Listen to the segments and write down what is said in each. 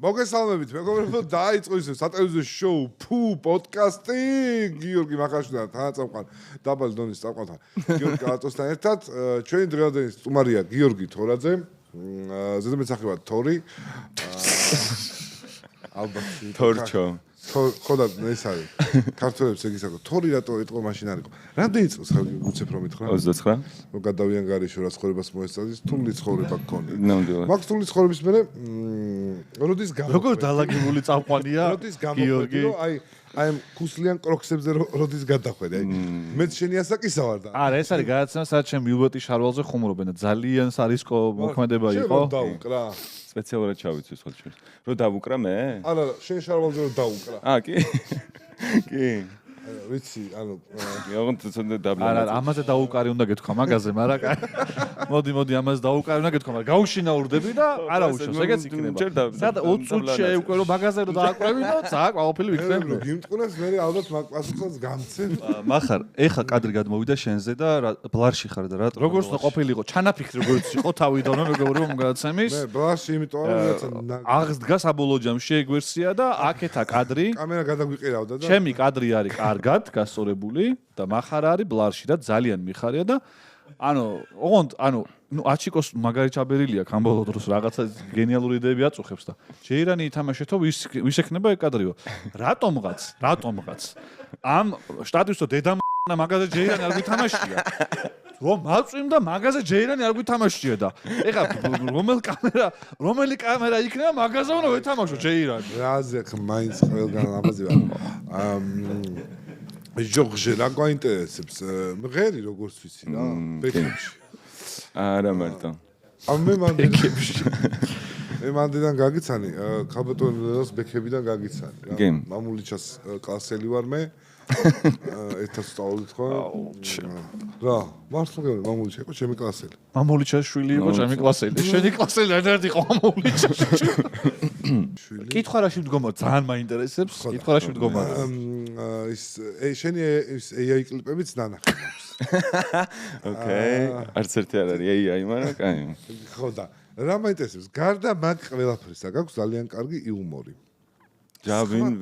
მოგესალმებით, მეგობრებო, დაიწყო ისე სატელევიზიო შოუ, პოდკასტი, გიორგი მახაშვილთან თანაწამყვან დაბალი დონის წამყვანთან. გიორგი კალატოსთან ერთად, ჩვენი დღევანდელი სტუმარია გიორგი თორაძე, ზედმეტსახელად თორი. ალბათ თორჩო. ხოდა ეს არის. ქართველებს ეგ ისაკო, თორი რატო ეტყო მაშინ არ იყო. რამდენი წელს ხარ უცებ რომ ითხრა? 29. რომ გადავიან გარეშე რა ცხოვრებას მოესწავლის, თული ცხოვრება გქონია. ნამდვილად. მაგ თული ცხოვრების მერე როდის გამო როგორ დალაგებული წამყვანია როდის გამოყვეთი რომ აი ქუსლიან კროქსებზე როდის გადახვედი აი მეც შენი ასაკისა ვარ და არა ეს არის გადაცემა სადაც ჩემ ვილბოტის შარვალზე ხუმრობენ და ძალიან სარისკო მოქმედება იყო დაუკრა სპეციალურად ჩავიცვი ხოლმე რომ დავუკრა მე არა შენ შარვალზე რომ დაუკრა კი კი ვიცი ანუ ოღონდ ცოტა დაბლა არა ამაზე დაუკარი უნდა გეთქვა მაგაზე მაგრამ მოდი ამაზე დაუკარი უნდა გეთქვა მაგრამ გაუშინაურდები და არა უშავს ეგეც იქნება სადა 20 წუთში უკვე რომ მაგაზე რომ დააკვირვინო ძაა ყოველფერი ვიქნები გიმტყუნებს მე ალბათ მაგ პასუხსაც გამცემ მახარ ეხა კადრი გადმოვიდა შენზე და ბლარში ხარ და რა როგორც უნდა ყოფილიყო ჩანაფიქრი როგორც იყო თავიდანო მეგობრებო მოგაცემის მე ბლარში იმიტომ რომ აღს დგას აბოლოო ჯამში ეგ ვერსია და აქეთა კადრი კამერა გადაგვიყირავდა და ჩემი კადრი არის კარგად გასწორებული და מחარ არის ბლარში და ძალიან მიხარია და ოღონდ აჩიკოს მაგარი ჩაბერილია კამბოლო დროს რაღაცა გენიალური იდეები აწუხებს და ჯეირანი ითამაშეთო ვის ექნება ეგ კადრიო რატომღაც ამ შტატისო დედამ მაგაზე ჯეირანი არ გითამაშია რომ მაწვიმ და მაგაზე ჯეირანი არ გითამაშია და ეხა რომელი კამერა იქნება მაგაზე უნდა ვეთამაშო ჯეირანი რაზე მაინც ყველგან ამაზე ჟორჟე რა გვაინტერესებს მღერი როგორც ვიცი რა ბეკებში არა მარტო მე მანდიდან გაგიცანი ქალბატონოს ბეკებიდან გაგიცანი რა მამულიჩას კლასელი ვარ მე ერთად სწავლით ხო რა მართლა გეუბნები მამულიჩა იყო ჩემი კლასელი მამულიჩას შვილი იყო ჩემი კლასელი შენი კლასელი ერთ იყო მამულიჩას შვილი კითხვა რაში მდგომა ძალიან მაინტერესებს კითხვა რაში მდგომა ის შენი AI კლიპებიც ნანახი მაქვს ოკეი არც ერთი არ არის AI მაგრამ კაი ხო და რა მაინტერესებს გარდა მაგ ყველაფრისა გაქვს ძალიან კარგი იუმორი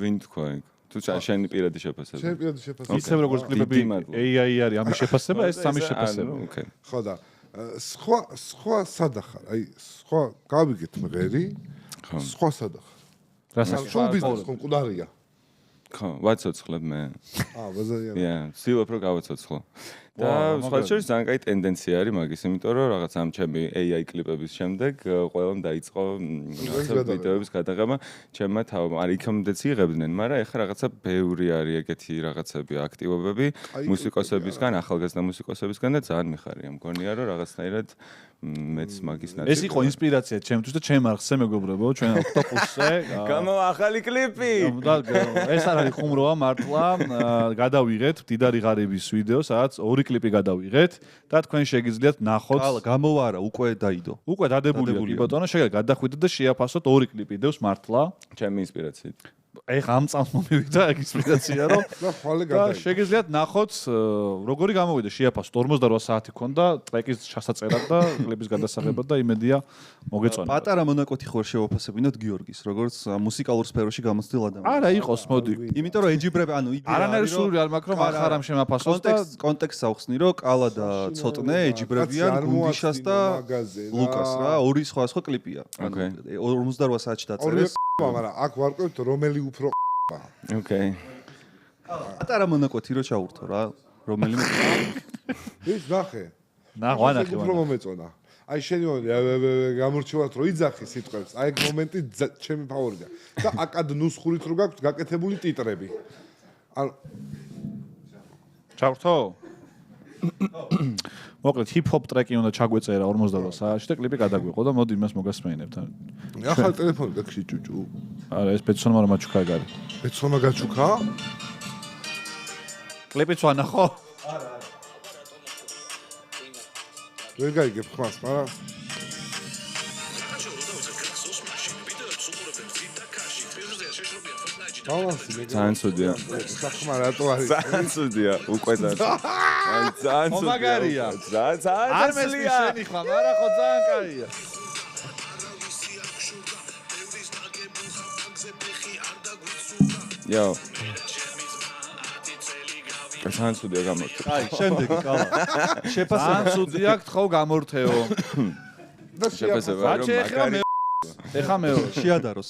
ვინ თქვა ეგ თუ შენი პირადი შეფასება შენი პირადი შეფასება ისევ როგორც კლიპები AI არის ამის შეფასება ეს სამის შეფასება ოკეი ხო და სხვა სადახარ აი სხვა გავიგეთ მღერი სხვა სადახარ რასაც შოუ ბიზნეს კონკურენცია ხო ვაცოცხლებ მე ბაზარია ვცდილობ რომ გავაცოცხლო და სხვა შორის ძალიან კაი ტენდენცია არის მაგის იმიტომ რომ რაღაც ამ ჩემი AI კლიპების შემდეგ ყველამ დაიწყო ვიდეოების გადაღება ჩემმა თავმა არ იქამდეც იღებდნენ მაგრამ ეხლა რაღაცა ბევრი არის ეგეთი რაღაცები აქტივობები მუსიკოსებისგან ახალგაზრდა მუსიკოსებისგან და ძალიან მიხარია მგონია რომ რაღაცნაირად მეც მაგის ნაწილი ეს იყო ინსპირაცია ჩემთვის და ჩემ არხზე მეგობრებო ჩვენ ოქტოპუსზე გამოვა ახალი კლიპი ეს არ არის ხუმროა მართლა გადავიღეთ მდიდარი ღარიბის ვიდეო სადაც ორი კლიპი გადავიღეთ და თქვენ შეგიძლიათ ნახოთ გამოვა არა უკვე დაიდო უკვე დადებულია კი ბატონო შეგიძლიათ გადახვიდეთ და შეაფასოთ ორი კლიპი დევს მართლა ჩემი ინსპირაციით ეხა ამ წამს მომივიდა ეგ ინსპირაცია რომ და შეგიძლიათ ნახოთ როგორი გამოვიდა შეაფასოთ 48 საათი ქონდა ტრეკის ჩასაწერად და კლიპის გადასაღებად და იმედია მოგეწონა პატარა მონაკვეთი ხوار შევაფასებინოთ გიორგის როგორც მუსიკალურ სფეროში გამოცდილ ადამიანს არა იყოს მოდი იმიტომ რომ ეჯიბრები არანაირი სურვილი არ მაქვს რომ ახარ ამ შემაფასოს და კონტექსტს ავხსნი რომ კალა და ცოტნე ეჯიბრებიან გუნდიშას და ლუკას რა ორი სხვა კლიპია 48 საათში დაწერეს მაგრამ აქ ვარკვევთ რომელი უფრო ოკეი პატარა მონაკვეთი რო ჩაურთო რა რომელიმე ის ნახე ნახე უფრო მომეწონა აი შენი გამორჩევათ რომ იძახი სიტყვებს აი ეგ მომენტი ჩემი ფავორიტია და აკად ნუსხურით რო გაქვთ გაკეთებული ტიტრები ანუ ჩავრთო მოკლედ ჰიპ-ჰოპ ტრეკი უნდა ჩაგვეწერა 48 საათში და კლიპი გადაგვიყო და მოდი იმას მოგასმენებთ. ახალ ტელეფონი გაქში ჭუჭუ. არა ეს პეცონმა რომ მაჩუქა ეგ არის. პეცონმა გაჩუქა? კლიპიც ვანახო? არა. ვერ გაიგებ ხმას, მაგრამ ძალიან ცუდია. სახმა რატო არის? ძალიან ცუდია, უკვე ძალიან ცუდია. მაგარია. ძალიან არ მესმის შენი ხმა, მაგრამ ხო ძალიან კაია. Yo. Სანსუდია გამორთე. აი, შემდეგი კალა. შეფასება. სანსუდია გთხოვ გამორთეო. და შეფასება რომ მაგარი. ეხა მეორე. შეადაროს.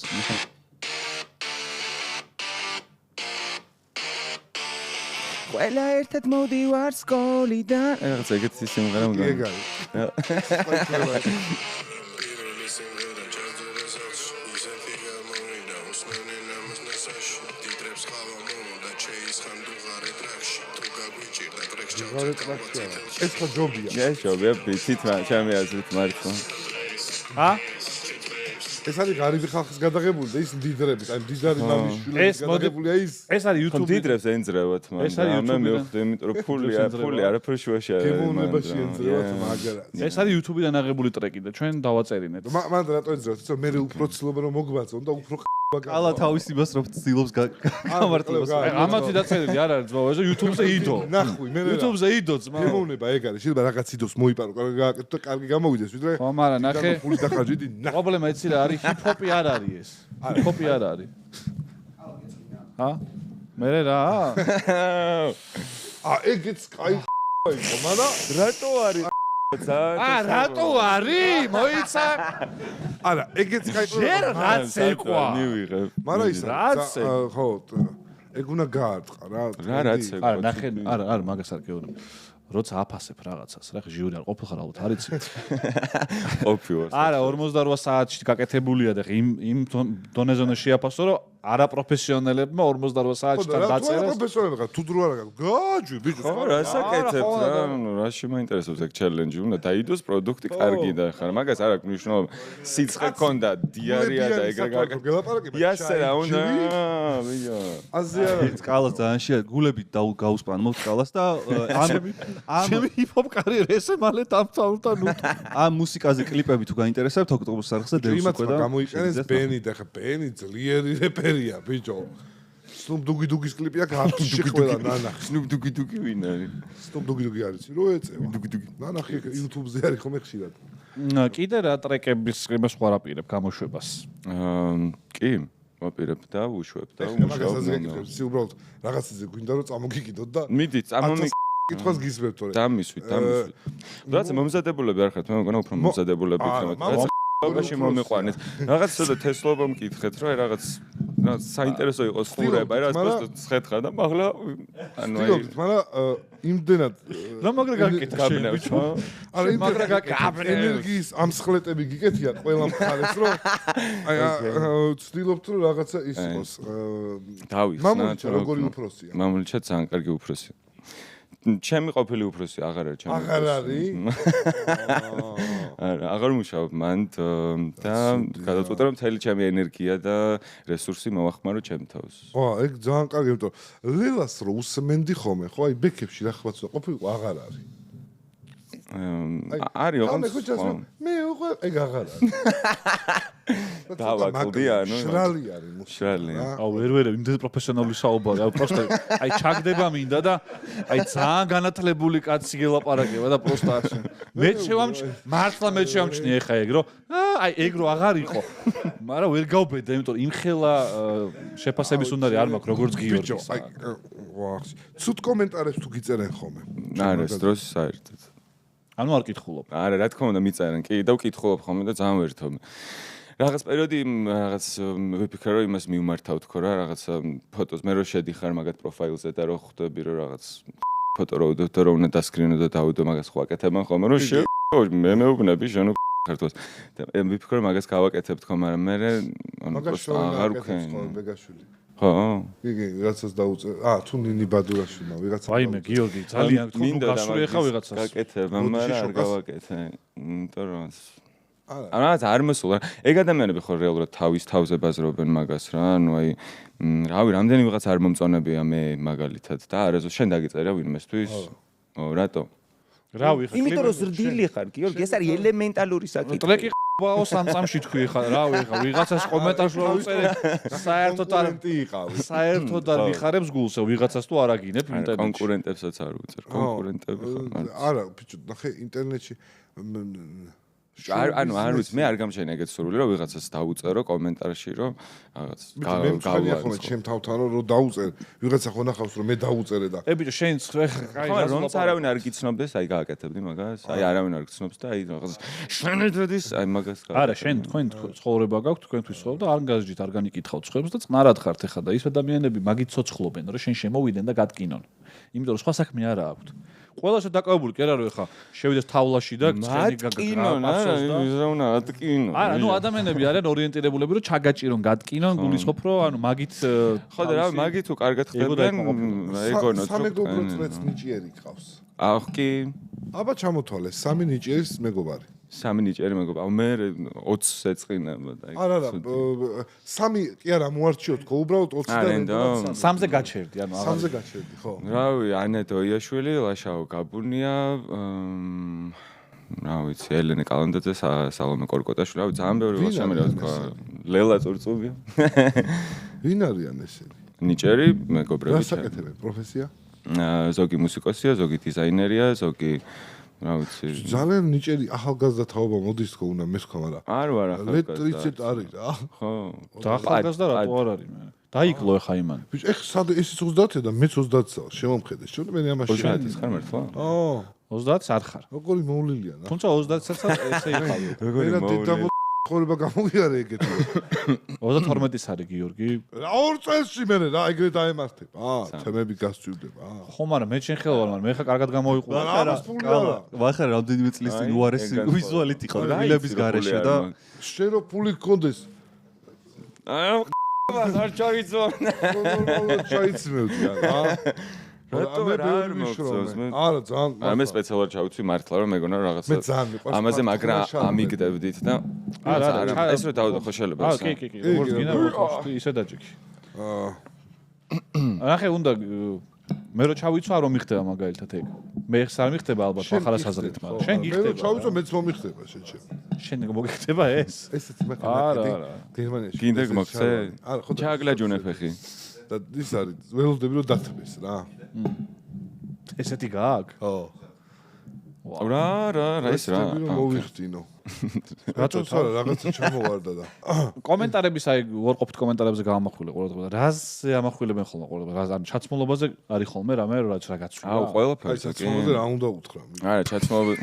ყველა ერთად მოდივარ სკოლიდან. რაღაც ეგეთი სიმღერა მგონი. ეგ არის. ეს ხო ჯობია. ეს ჯობია ბიცით ჩემი აზრით მართლა. ჰა? ეს არის ღარიბი ხალხის გადაღებული და ის მდიდრების, აი მდიდარი მამიშვილების გადაღებულია ის. ეს არის YouTube. დიდრებს ენძრევათ მან. ეს არის მე YouTube-დან. მივხვდი, იმიტომ რომ ფული არაფერი შუაში არ არის. გემოვნებაში ენძრევათ მაგარად. ეს არის YouTube-დან აღებული ტრეკი და ჩვენ დავაწერინეთ. მან რატო ენძრევათ? თორე მე უფრო ცდილობენ რომ მოგვაწონ და უფრო კალა თავის იმას რომ ცდილობს გამართლებას. ამათი დაწერილი არ არის ძმაო, ეს YouTube-ზე იდო. ნახვი, მე YouTube-ზე იდო ძმაო. გემოვნება ეგ არის. შეიძლება რაღაც იდოს მოიპარო, გააკეთო და კარგი გამოვიდეს, ვიდრე ხო, მაგრამ ნახე. ფული დახარჯიდი. პრობლემა იცი რა არის? ჰიპ-ჰოპი არ არის ეს. ჰიპ-ჰოპი არ არის. ჰა? მე რა? ეგეც კაი იყო, მაგრამ რატო არის? რატო არის? მოიცა? არა, ეგეც კაი იყო. ჯერ რაც ეკვა. მივიღებ. მაგრამ ის რაც ხო, ეგ უნდა გაარტყა რა. რა რაც ეკვა. არა, ნახე, არა, მაგას არ გეუბნები. როცა აფასებ რაღაცას, რა ხე ჟიური არ ყოფილხარ ალბათ, არ იცი? ყოფილვარ. არა, 48 საათში გაკეთებულია და იმ დონეზე უნდა შეაფასო, რომ არაპროფესიონალებმა 48 საათიდან დაწერეს. პროფესიონალები თუ დრო არა გააჯვი ბიჭო. ხო, რასაკეთებთ რა? ნუ რაში მაინტერესებს ეგ ჩელენჯი? უნდა დაიდოს პროდუქტი კარგი და ხარ. მაგას არ აქვს მნიშვნელობა. სიცხე ქონდა, დიარია და ეგრე გაკეთე. გელაპარაკებ. იასე რა უნდა? ბიჭო. აზე არა. კალას ძალიან შეა გულებით გაუსპან მოთ კალას და ჩემი ჰიპ-ჰოპ კარიერა ესე მალე დამთავრდა ნუ. ამ მუსიკაზე კლიპები თუ გაინტერესებთ ოქტომბრის არხზე დევს იმათ უკვე და გამოიყენეს ბენი და ხა ბენი ძლიერი რეპერია ბიჭო. Snoop Doggy-ს კლიპია გაფში ყველა ნანახი. Snoop Doggy ვინ არის? Snoop Doggy არის რო ეწევა. ნანახი YouTube-ზე არის ხომ ხშირად. კიდე რა ტრეკების იმას ვარაპირებ გამოშვებას. კი, ვაპირებ და უშვებ და მაგასაც გეკითხებ, ისი უბრალოდ რაღაცაზე გვინდა რომ წამოგიკიდოთ და მიდით, წამომი კითხვას გისმევთ თორე. დამისვით. რაც მომზადებულები არ ხართ, მე მგონა უფრო მომზადებულები იქნებათ. რაც ბავშვი მომიყვანეთ. რაღაც ცოტა თესლობა მკითხეთ, რომ აი რაღაც საინტერესო იყოს ხურება, აი რაღაც просто ცხეთხა და მაღლა ანუ აი ვთქვით, მაგრამ იმდენად რა მაგრა გაკეთე ბიჭო? არა მაგრა გაკეთე ენერგიის ამსხლეტები გიკეთია ყველა მხარეს რომ აი ვცდილობთ რომ რაღაცა ის იყოს დავის მამულჩა როგორი უფროსია მამულჩა ძალიან კარგი უფროსია ჩემი ყოფილი უფროსი აღარ არის ჩემი აღარ არის არა აღარ მუშაობ მან და გადაწყვეტე რომ მთელი ჩემი ენერგია და რესურსი მოვახმარო ჩემ თავს ხო ეგ ძალიან კარგი იმიტომ ლელას რო უსმენდი ხომე ხო აი ბექებში რა ხმაც ყოფილიყო აღარ არის არის ოღონდ მე უკვე ეგ აღარ არის დავაკლდი ანუ შრალი არის შრალი აუ ვერ იმდენად პროფესიონალური საუბარი აუ პროსტა აი ჩაგდება მინდა და აი ძალიან განათლებული კაცი გელაპარაკება და პროსტა ახშენ მე მართლა მე შევამჩნი ეხა ეგ რო აი ეგ რო აღარ იყო მაგრამ ვერ გავბედე იმიტომ იმ ხელა შეფასების უნარი არ მაქვს როგორც გიორგის აი ვახში ცუდ კომენტარებს თუ გიწერენ ხომე არა ეს დროს საერთოდ ანუ არ კითხულობ არა რა თქმა უნდა მიწერენ კი და ვკითხულობ ხოლმე და ძალიან ვერთობ რაღაც პერიოდი რაღაც ვიფიქრე რომ იმას მივმართავ თქო რა რაღაც ფოტოს მე რო შედიხარ მაგათ პროფაილზე და რო ხვდები რომ რაღაც ფოტო რო უნდა დასკრინო და დავიდო მაგას ხო აკეთებენ ხოლმე რომ მე მეუბნები შენ ქართოს და ვიფიქრე რომ მაგას გავაკეთებ თქო მაგრამ მე ანუ პროსტა აღარ ვქენ ბეგაშვილი ხო იგი რაღაცას დაუწე თუ ნინი ბადურაშვილმა ვიღაცა ვაიმე გიორგი ძალიან გთხოვ გასული ხა ვიღაცას გაკეთებ მაგრამ არ გავაკეთე იმიტომ რომ არა არ მოსულა ეგ ადამიანები ხო რეალურად თავის თავზე ბაზრობენ მაგას რა ანუ აი რავი რამდენი ვიღაც არ მომწონებია მე მაგალითად და არასო შენ დაგიწერა ვინმესთვის რატო რავი ხა იმიტომ რომ ზრდილი ხარ გიორგი ეს არის ელემენტალური საკითხი ტრეკი ბაო სამწამში თქვი ხა რავი ხა ვიღაცას კომენტარს რო უწერე საერთოდ არ იყავი საერთოდ არ მიხარებს გულს ვიღაცას თუ არ აგინებ ინტერნეტში კონკურენტებსაც არ უწერ კონკურენტები არა ბიჭო ნახე ინტერნეტში ანუ არ ვიცი, მე არ გამჩენია ეგეთ სურვილი, რომ ვიღაცას დაუწერო კომენტარში, რომ რაღაც გავია ხოლმე ჩემ თავთან რომ დაუწერ. ვიღაცა ხო ნახავს რომ მე დაუწერე და. ბიჭო, შენ კაი რომც არავინ არ გიცნობდეს, აი გააკეთებდი მაგას. აი არავინ არ გიცნობს და აი რაღაც შენეთოდის, აი მაგას. არა, შენ თქვენ ცხოვრება გაქვთ, თქვენთვის ცხოვრობ და არ გაზჯით, არ განიკითხავთ ხვებს და წყნარად ხართ ეხა და ის ადამიანები მაგით ცოცხლობენ, რომ შენ შემოვიდნენ და გატკინონ. იმიტომ რომ სხვა საქმე არა აქვთ. ყველასა დაკავებული კი არა რომ ეხა შევიდეს თავლაში და წენი გაგკინონ, არა, ატკინონ. არა, ნუ ადამიანები არიან ორიენტირებულები რომ ჩაგაჭირონ, გატკინონ, გულისხმობ რომ ანუ მაგით ხო და რა, მაგით თუ კარგად ხდებიან, ეგონოთ რომ სამეგობრო წრეც ნიჭიერი გყავს. აх კი. აბა ჩამოთვალე, 3 ნიჭიერის მეგობარი. 3 ნიჭიერი მეგობარი. აუ მე 20 ეწყინა და არა, 3 კი არა, მოარჩიოთ ხო, უბრალოდ 20-დან 3-ზე გაჩერდი, ანუ 3-ზე გაჩერდი, ხო. რავი, ანეტო იაშვილი, ლაშაო გაბუნია, რა ვიცი, ელენე კალანდაძე, სალომე კორკოტაშვილი, რავი, ძალიან ბევრი ლაშამი რა თქვა, ლელა წურწუბი. ვინ არიან ესენი? ნიჭიერი მეგობრები. რა საკეთებენ, პროფესია? ზოგი მუსიკოსია, ზოგი დიზაინერია, ზოგი რა ვიცი. ძალიან ნიჭიერი ახალგაზრდა თაობა მოდის თქო უნდა მესქვა, მაგრამ არ ახალგაზრდა. რეცეპტ არის რა. ხო. და ახალგაზრდა რატო არ არის მე? დაიკლო ეხა იმან. ბიჭო, ეხ სად ისიც 30-ია და მეც 30-ია, შემომხედე. შენ მე ამაში. 30-ის ხარ მართლა? 30-ს არ ხარ. როგორი მოვლილია რა. თუმცა 30-საც ესე იყავი. როგორი მოვლილი. ხორება გამოგიარე ეგეთი. 32-ის არის გიორგი. რა ორ წელში მე რა ეგრე დაემართება. თემები გასწვივდება. ხო, მაგრამ მე შენ ხელვარ, მაგრამ მე ხა კარგად გამოიყურე. ვახარ რამდენიმე წლის წინ უარესი ვიზუალით იყო მილების გარეშე და შენ რო ფული გქონდეს არ ჩაიწვევ. ნორმალურად ჩაიცმევდი რა. რატო არ მოგწევს მე? არა, ძალიან. მე სპეციალურად ჩავიცვი მართლა რომ მეგონა რომ რაღაცა. მე ძალიან მიყვარს. ამაზე მაგრამ ამიგდებდით და არა, ეს რო დავდო ხო შეიძლება. კი, როგორც გინდა მოხდი ისე დაჭიქი. ნახე უნდა მე რო ჩავიცვა რომ მიხდება მაგალითად ეგ. მე ხს არ მიხდება ალბათ ახალას აზრით, მაგრამ შენ გიხდება. მე რო ჩავიცვა მეც მომიხდება შეჩემ. შენ მოგიხდება ეს? ესეც მე ხარ გერმანიაში. გინდა მოგცე? არა, ხო. ჩააგლაჯუნე ფეხი. და ის არის ველოდები რომ დათბეს რა. ესეთი გააკ? ხო. რა ის რა. მოვიხდინო. რატო რაღაცა ჩამოვარდა და. კომენტარების აი ვორყოფით კომენტარებზე გამახვილე ყურადღება. რაზე ამახვილებენ ხოლმე ყურადღება? რა ანუ ჩაცმულობაზე არის ხოლმე რამე რაც რა გაცვლა. აუ ყველაფერს კი. ჩაცმულობაზე რა უნდა უთხრა? არა, ჩაცმულობაზე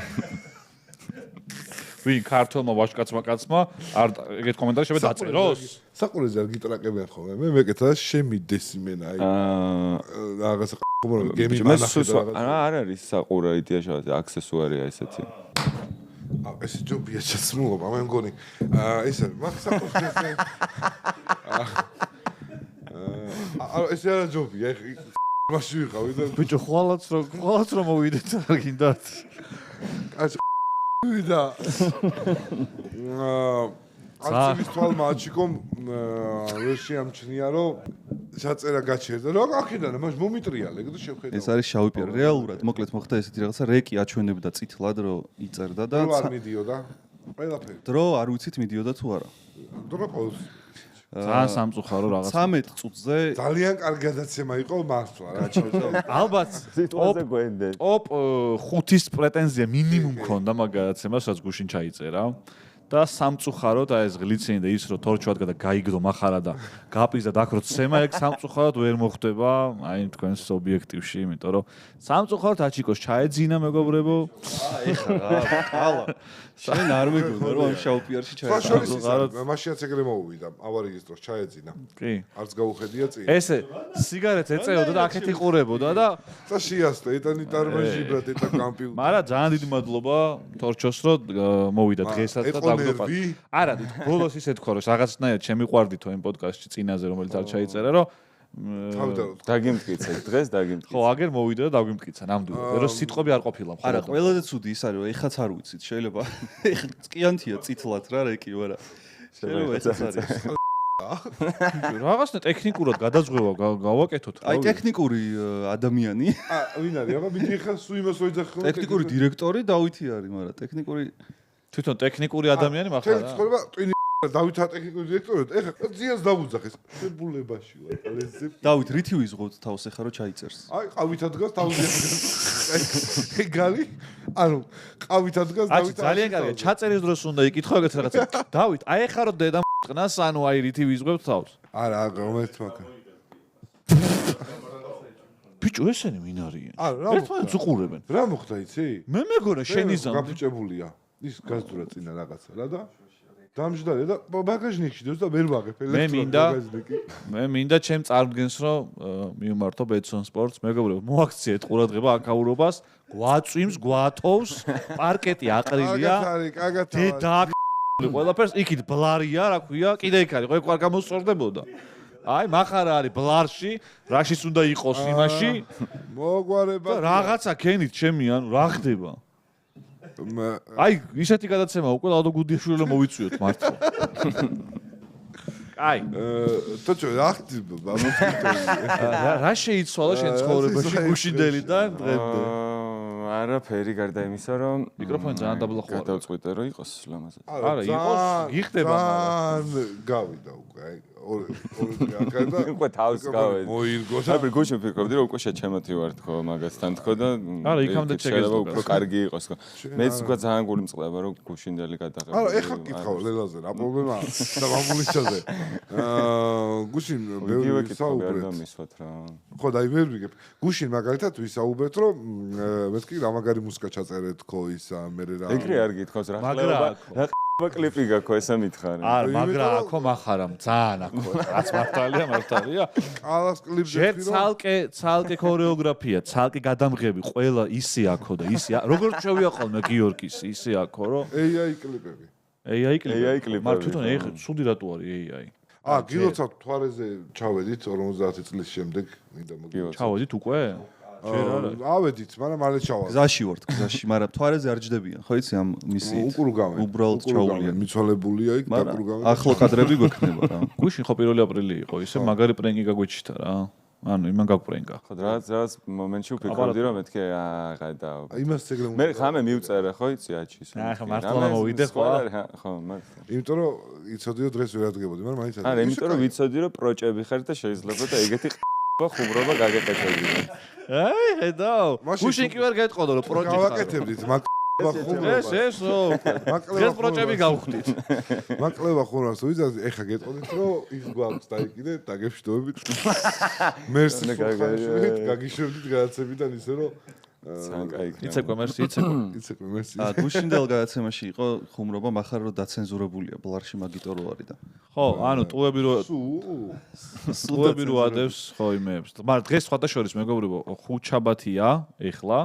ვინ ქართულმა ვაჟკაცმა კაცმა არ ეგეთ კომენტარი შეიძლება დაწეროს? საყურეზე არ გიტრაკებიან ხოლმე. მე მეკეთა შემიდეს იმენა აი. რაღაცა ხომორ გემი მანახე და არ არის საყურა იდეაში აქსესუარია ესეთი. ეს ჯობია ჩაცმულობა, მე მგონი. ესე მაგ საყურეზე. ეს არა ჯობია, მაშინ ვიყავი და ბიჭო, ხვალაც რომ მოვიდეთ არ გინდათ. და არცის თვალმა აჩიკომ ვერ შეამჩნია რომ ჩაწერა გაჩერდა რა აქედან მას მომიტრიალე და შევხედავ ეს არის შავი პირი რეალურად მოკლედ მოხდა ესეთი რაღაცა რეკი აჩვენებდა წითლად რომ იწერდა და არ მიდიოდა ყველაფერი დრო არ ვიცით მიდიოდა თუ არა დრო ყოველს ძალიან სამწუხარო რაღაც 13 წუთზე ძალიან კარგი გადაცემა იყო მართლა რა ალბათ ტოპ 5-ის პრეტენზია მინიმუმ ქონდა მაგ გადაცემას რაც გუშინ ჩაიწერა და სამწუხაროდ აი ეს გლიცინი და ის რომ თორჩვად გაიგდო מחარა და გაპიზდა დაქროთ სემა ეგ სამწუხაროდ ვერ მოხდება აი თქვენს ობიექტივში იმიტომ რომ სამწუხაროდ აჩიკოს ჩაეძინა მეგობრებო ეხლა რა ყალა შენ არ მეგონა რომ ამ შაუპიარში ჩაეძინა მაშინაც ეგრე მოუვიდა ავარიის დროს ჩაეძინა კი არც გაუხედია წინ ესე სიგარეტს ეწეოდა და აქეთ იყურებოდა და შეასწა ეტანი ტარმეჟიბრად ეტა კომპიუტერი მაგრამ ძალიან დიდი მადლობა თორჩოს რომ მოვიდა დღესაც და არა, ბოლოს ისე თქვა რომ რაღაცნაირად შემიყვარდითო იმ პოდკასტში წინაზე რომელიც არ ჩაიწერა რომ დაგიმტკიცე დღეს დაგიმტკიცე ხო აგერ მოვიდა და დაგიმტკიცა ნამდვილად რომ სიტყვები არ ყოფილა მხოლოდ არა ყველაზე ცუდი ის არის რომ ეხაც არ ვიცით შეიძლება ეხ წკიანთია წითლად რა რეკი ვარა შეიძლება ეხაც არის რაღაცნა ტექნიკურად გადაძღვევა გავაკეთოთ აი ტექნიკური ადამიანი ვინ არის აბა მიდი ხა სულ იმას ვეძახო ტექნიკური დირექტორი დავითი არის მაგრამ ტექნიკური თვითონ ტექნიკური ადამიანი მახარ რა შეიძლება ტვინი დავით ტექნიკური დირექტორად, ეხლა ძიას დავუძახეს. შებულებაში ვარ, ლეზზე. დავით, რითი ვიზღოთ თავს ეხლა რომ ჩაიწერს? აი, ყავითად დგას თავზე. ეგალი? ანუ, ყავითად დგას დავით. ძალიან კარგია, ჩაწერის დროს უნდა იკითხო ეგეთ რაღაცა. დავით, აი ეხლა რომ დედა მწყნას, ანუ აი რითი ვიზღვევთ თავს? არა, რომელიც მაგა. ბიჭო, ესენი ვინ არიან? არა, ერთმანეთს უყურებენ. რა მოხდა იცი? მე მეგონა შენი ზამთარი. გაფუჭებულია. ის გასძურა წინა რაღაცა რა და დამჯდარია და ბაგაჟნიკში დევს და ვერ ვაღებ ბაგაჟნიკი. მე მინდა ჩემ წარმდგენს რომ მივმართო ბეტსონ სპორტს, მეგობრებო, მოაქციეთ ყურადღება აკაურობას, გვაწვიმს, გვათოვს, პარკეტი აყრილია. დედა ყველაფერს იქით ბლარია, რა ქვია, კიდე იქ არის, ხო არ გამოსწორდებოდა. აი, מחარა არის ბლარში, რაშიც უნდა იყოს იმაში. მოგვარება. რაღაცა ქენით ჩემი, ანუ რა ხდება? აი, ისეთი გადაცემა უკვე ლადო გუდიაშვილმა მოვიწვიოთ მართლა. აი, თოჩო რა ხდება? რა შეიცვალა შენ ცხოვრებაში გუშინდელიდან დღემდე? არაფერი გარდა იმისა, რომ მიკროფონი ძალიან დაბლა ხო არა? გადავწყვიტე, რომ იყოს ლამაზად. არა, იყოს, გიხდება, მაგრამ გავიდა უკვე, აი, ორი აკადა. უკვე თავს გავედი. მოირგო და აბა გუშინ ფიქრობდი, რომ უკვე შეჩემოთი ვარ თქო მაგასთან თქო და არა, იქამდე შეგეძლო. უფრო კარგი იყოს თქო. მეც უკვე ძალიან გული მწყდება, რომ გუშინდელი გადაღება. არა, ეხლა კითხავ ლელაზე, რა პრობლემაა? და მამულისაზე. გუშინ ბევრი ვისაუბრეთ. ხო, და ვერ ვიგებ. გუშინ მაგალითად ვისაუბრეთ, რომ მეთქი რა მაგარი მუსიკა ჩაწერეთ თქო ისა მე რა. ეგრე არ გითხავს რა ხლება. რა კლიპი გაქვს ესა მითხარი. არა, მაგრა აქო מחარამ, ძალიან აქო. რაც მართალია. ყალას კლიპზე ჯერ ცალკე ქორეოგრაფია, ცალკე გადამღები, ყველა ისე აქო და ისე. როგორც შევიაყოლმე გიორგის, ისე აქო, რომ AI კლიპები. AI კლიპები. მაგრამ თვითონ ცუდი რატო არის AI? გილოცავთ თვარეზე ჩავედით 50 წლის შემდეგ, მინდა მოგიოცავთ. ჩავედით უკვე? ჯერ არა. ავედით, მაგრამ მალე ჩავალ. გზაში ვართ, გზაში, მაგრამ თვარეზე არ ჯდებიან, ხო იცი ამ მისიით. უკურგავენ. უბრალოდ ჩაუვლიან. მიცვალებულია იქ და უკურგავენ. ახლო კადრები გვექნება რა. გუშინ ხო 1 აპრილი იყო, ისე მაგარი პრენკი გაგვეჩიტა რა. ანუ იმან გაგვპრენკა. ხო, რაღაც მომენტში ვფიქრობდი, რომ მეთქე აყიდა. იმას ეგრე მე ხამე მივწერე, ხო იცი აჩის. ახლა მართლა მოვიდე ხო? ხო, მართლა. იმიტომ რომ იცოდი რომ დღეს ვერ ადგებოდი, მაგრამ მაინც არა, იმიტომ რომ ვიცოდი რომ პროჭები ხარ და შეიძლება და ეგეთი ხუმრობა გაგეკეთებინა. აი, ხედავ. გუშინ კი ვერ გეტყოდო რომ პროჭი ხარ. გავაკეთებდით, ხუმრობას. ესო. დღეს პროჭები გავხდით. მაკლება ხუმრობას ვიზაზე, ეხა გეტყოდით რომ ის გვაქვს და იქიდე დაგეშტოებით. მერსი გაგიშვებდით გადაცებიდან ისე რომ იცეკვე მერსი. იცეკვე მერსი. გუშინდელ გადაცემაში იყო ხუმრობა, מחარ რომ დაცენზურებულია, ბლარში მაგიტო რო არის და. ხო, ანუ ტუები რო ადევს ხო იმეებს. მაგრამ დღეს სხვათა შორის მეგობრებო, ხუთშაბათია ეხლა.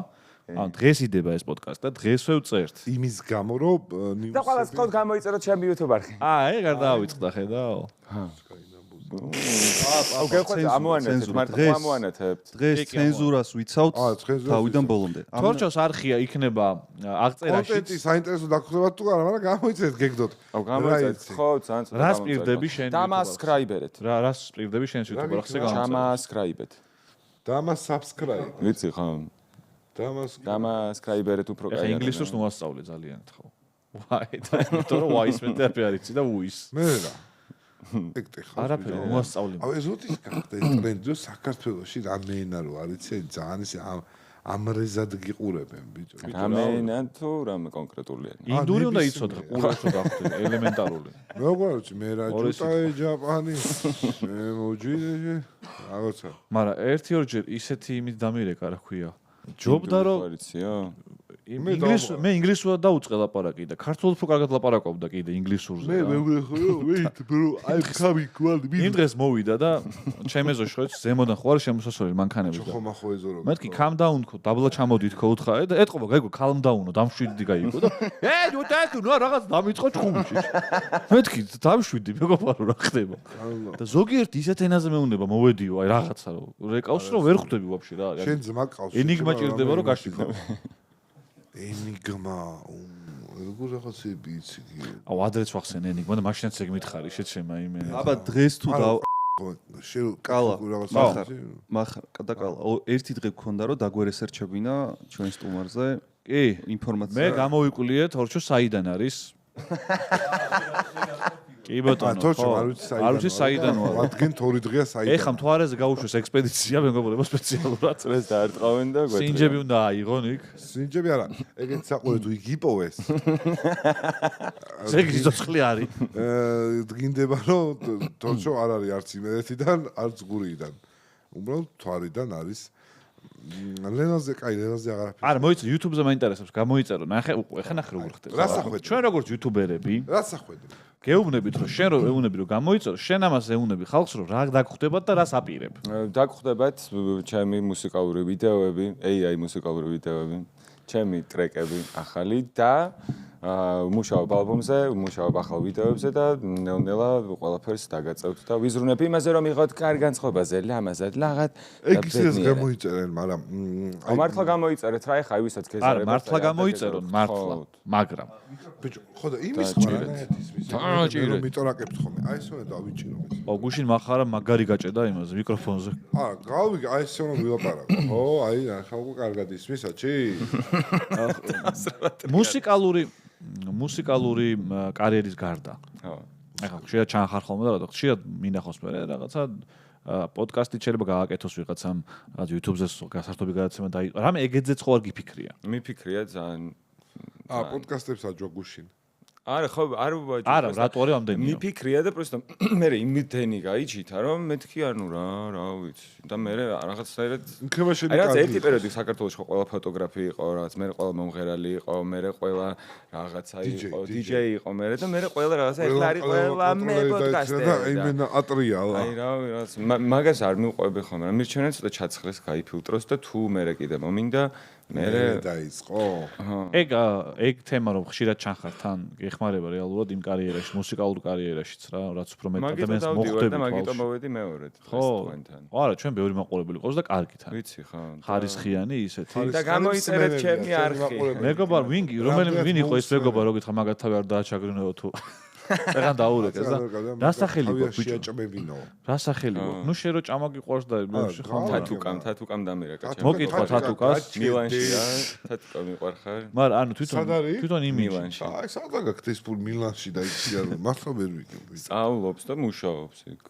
ანუ დღეს იდება ეს პოდკასტი და დღესვე ვწერთ. იმის გამო რომ და ყველას თქოს გამოიწეროთ ჩემი YouTube არხი. ეგ არ დავიწყდა ხედავ. დღეს ცენზურას ვიცავთ თავიდან ბოლომდე. თორჩოს არხია იქნება აღწერაში. კონტენტი საინტერესო დაგხვდებათ თუ არა, მაგრამ გამოიწეთ გეგდოთ. გამოიწეთ. ხო, ძალიან. რას პირდები შენ? დამასკრაიბერეთ. რას პირდები შენ YouTube არხზე გამოიწეთ? დამასკრაიბეთ. დამასაბსკრაიბ. ვიცი ხო. დამასკრაიბერეთ უფრო კაი. ეხა ინგლისურს მოასწავლე ძალიან ხო. ვაი, იმიტომ რომ ვაის მეტი არიცი და უის. მე რა. ეგ ხარ. არაფერი მოასწავლე. აი ეს უთის გახდა ეს ტრენდი რომ საქართველოში რამენა რო არიცი ძალიან ისე ამრეზად გიყურებენ ბიჭო. რამენა თუ რამე კონკრეტულია. ინდური უნდა იცოდე, ყურებს უნდა ხვდე, ელემენტარული. მეგობრებო, მე რა ჯუტაი ჯაპანი. მე მოჯიდე. რაღაცა. მაგრამ ერთი-ორჯერ ისეთი იმით დამირეკა, რა ქვია. ჯობდა რომ მე ინგლისურად დაუწყე ლაპარაკი და ქართულად უფრო კარგად ლაპარაკობდა კიდე ინგლისურზე. მე wait bro I'm coming one minute. იმ დღეს მოვიდა და ჩემ ეზოში ზემოდან ხო არის შემოსასვლელი მანქანები და ხომა ხო ეზორო. მეთქი calm down ხო დაბლა ჩამოდით ხო უთხარი და ეთყობა გაიგო calm down-ო დამშვიდი გაიგო და ნუ რაღაც დამიწყო ჭხუმში. მეთქი დამშვიდი მეგობარო რა ხდება. და ზოგიერთ ისეთ ენაზე მეუნება მოვედიო აი რაღაცა რომ რეკავს რომ ვერ ხვდები ვაფშე რა არის. შენ ძმა ყავს. ენიგმა ჭირდება რომ გაშიფრო. ენიგმა როგორ რაღაცები იცი კი. აუ ადრეც ვახსენ ენიგმა და მაშინაც ეგ მითხარი შეჩემა იმენა. აბა დღეს თუ შენ კალა მაგარ და კალა ერთი დღე გქონდა რომ დაგვერესერჩებინა ჩვენ სტუმარზე კი ინფორმაცია. მე გამოვიკვლიეთ ორჩო საიდან არის. კი ბატონო, თორჩო არ ვიცი საიდანაა. რადგან 2 დღეა საიდან. ეხა მთვარეზე გაუშვეს ექსპედიცია მეგობრებო სპეციალურად. წრეს დაარტყავენ და გვეთრე. სინჯები უნდა აიღონ იქ. სინჯები არა, ეგეც საყურე თუ იქ იპოვეს. ზეგი სიცოცხლე არის. დგინდება რომ თორჩო არ არის არც იმერეთიდან, არც გურიიდან. უბრალოდ თვარიდან არის ლენაზე აღარაფერი. არა, მოიცა YouTube-ზე მაინტერესებს, გამოიწერო. ნახე, ეხა ნახე როგორ ხდება. ჩვენ როგორც YouTuber-ები, რა სახვედრი? გეუბნებით რომ შენ რომ ეუნები რომ გამოიწერო, შენ ამას ეუნები ხალხს რომ რა დაგხვდებათ და რას აპირებ. დაგხვდებათ ჩემი მუსიკალური ვიდეოები, AI მუსიკალური ვიდეოები, ჩემი ტრეკები ახალი და მუშაობ ალბომზე, მუშაობ ახალ ვიდეოებზე და ნელ-ნელა ყველაფერს დაგაწევთ და ვიზრუნებ იმაზე რომ იღოთ კარგ განწყობაზე, ლამაზად, ლაღად და ეგ გამოიწერენ, მაგრამ მართლა გამოიწერეთ რა ეხა ვისაც გეზარება. არა, მართლა გამოიწერონ, მართლა, მაგრამ ბიჭო, ხო და იმის რომ მიტორაკებთ ხოლმე. აი ესეო დავიჭირო. გუშინ מחარა მაგარი გაჭედა იმაზე მიკროფონზე. არა, გავიგე, აი ესეო რომ ვილაპარაკო. ხო, აი ახლა უკვე კარგად ისმის, აჩი? მუსიკალური კარიერის გარდა. ხო. ახლა ხშირად ჩანხარ ხოლმე და ხშირად მინახავს მე რაღაცა პოდკასტით შეიძლება გააკეთოს ვიღაცამ YouTube-ზე გასართობი გადაცემა და რამე ეგეძეც ხო არ გიფიქრია? მიფიქრია ძალიან. პოდკასტებს აჯვა გუშინ. არა, ხო, არ ვაჯობ. არა, რატო არის ამდენია? მიფიქრია და პროსტო მე იმდენი გაიჩითა რომ მეთქი ანუ რა ვიცი. და მე რაღაცაერად იქებაშენი აი რაც ერთი პერიოდი საქართველოს ხო ყველა ფოტოგრაფი იყო, რაც მე ყველა მომღერალი იყო, მე ყველა რაღაცა იყო, DJ იყო მე და მე ყველა რაღაცა ეხლა არის ყველა მე პოდკასტერი. და იმენა ატრია. აი რა რაც მაგას არ მივყვები ხოლმე. მირჩენენ ცოტა ჩაცხრეს გაიფილტროს და თუ მე კიდე მომინდა მე დაიწყო. ეგ თემა რომ ხშირად ჩანხარ თან გეხმარება რეალურად იმ კარიერაში, მუსიკალურ კარიერაშიც რა, რაც უფრო მეტ ადამიანს მოხდები. მაგიტომ მოვედი მეორედ თქვენთან. არა, ჩვენ ბევრი მაყურებელი ყავს და კარგი თან. ვიცი ხო. ხარისხიანი ისეთი. და გამოიწერეთ ჩემი არხი. მეგობარ, ვინ იყო ეს მეგობარ, რო გითხრა მაგათ თავი არ დააჩაგრინეო თუ ეგან დაურეკეს და რა სახელი გქონდა ბიჭო? ჭმებინო. რა სახელი გქონდა? ნუ შენ რო ჭამაკი ყურს და თათუკამ დამირეკა ჩემს. მოკითხა თათუკას მილანშია, თათუკა მიყვარხარ. მაგრამ ანუ თვითონ მილანში. აი, სადღა გაქვს ეს ფული მილანში და იქცია რომ მართლა ვერ ვიგებ. სწავლობს და მუშაობს იქ.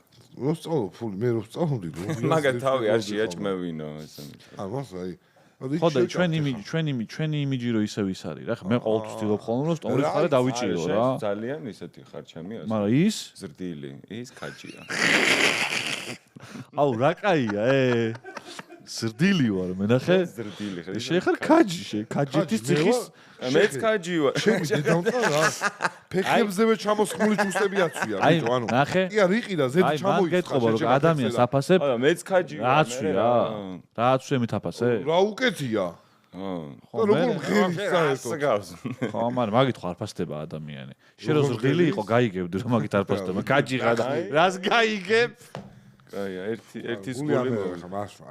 რო სწავლობ ფული, მე რო სწავლობდი, მაგათ თავი არ შეაჭმევინო ესე. მართლა აი ხო და ჩვენი იმიჯი რო ისევ ის არის რა. მე ყოველთვის ვცდილობ ხოლმე რომ სტომრის ხარე დავიჭირო რა. ძალიან ისეთი ხარ ჩემი ასე. მაგრამ ის ზრდილი, ის ქაჯია. აუ რა კაია ზრდილი ვარ მე ნახე. ზრდილი ხარ. შენ ხარ ქაჯი, ქაჯეთის ციხის მეც ქაჯი ვარ. შენ დავთვალ რა. ფეხებზევე ჩამოსხმული ჭუსტები აცვია ბიჭო ანუ. ნახე. კი არ იყიდა ზედ ჩამოიწყა. აი მგეთყობა რომ ადამიანს აფასებ. არა მეც ქაჯი ვარ. რაცვი რა. რაცვი მითაფასე? რა უკეთია? ხო როგორ მღერის საერთოდ? ხო მაგრამ მაგით ხო არ ფასდება ადამიანი. შენ რო ზრდილი იყო გაიგებდი რომ მაგით არ ფასდება. ქაჯი ხარ და რას გაიგებ? აი ერთი სკული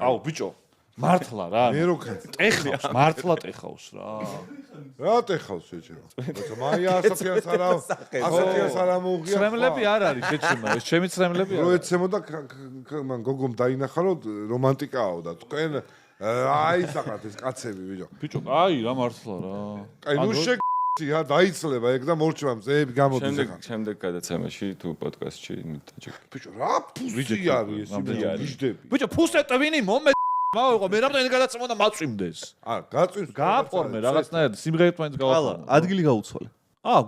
აუ ბიჭო მართლა რა მე რო ტეხავს მართლა ტეხავს რა ტეხავს შეჭერო თუმცა მაია ასათიანს არა მოუღია ცრემლები არ არის შეჭემა ეს ჩემი ცრემლები რო ეცემოდა მან გოგომ დაინახა რომ რომანტიკაო და თქვენ აი საკრათ ეს კაცები ბიჭო აი რა მართლა რა აი ნუ შეგია დაიცლება ეგ და მორჩვა მზეები გამოდის ახლა შემდეგ გადაცემაში თუ პოდკასტში მიტაჭე ბიჭო რა ფუსი არის ეს იმეჯდები ბიჭო ფუსე ტვინი მომე მაო მე რამდენი გადაცემა და მაწვიმდეს აა გაწვიმს გააფორმე რაღაცნაირად სიმღერით მაინც გავაფორმე ადგილი გაუცვალე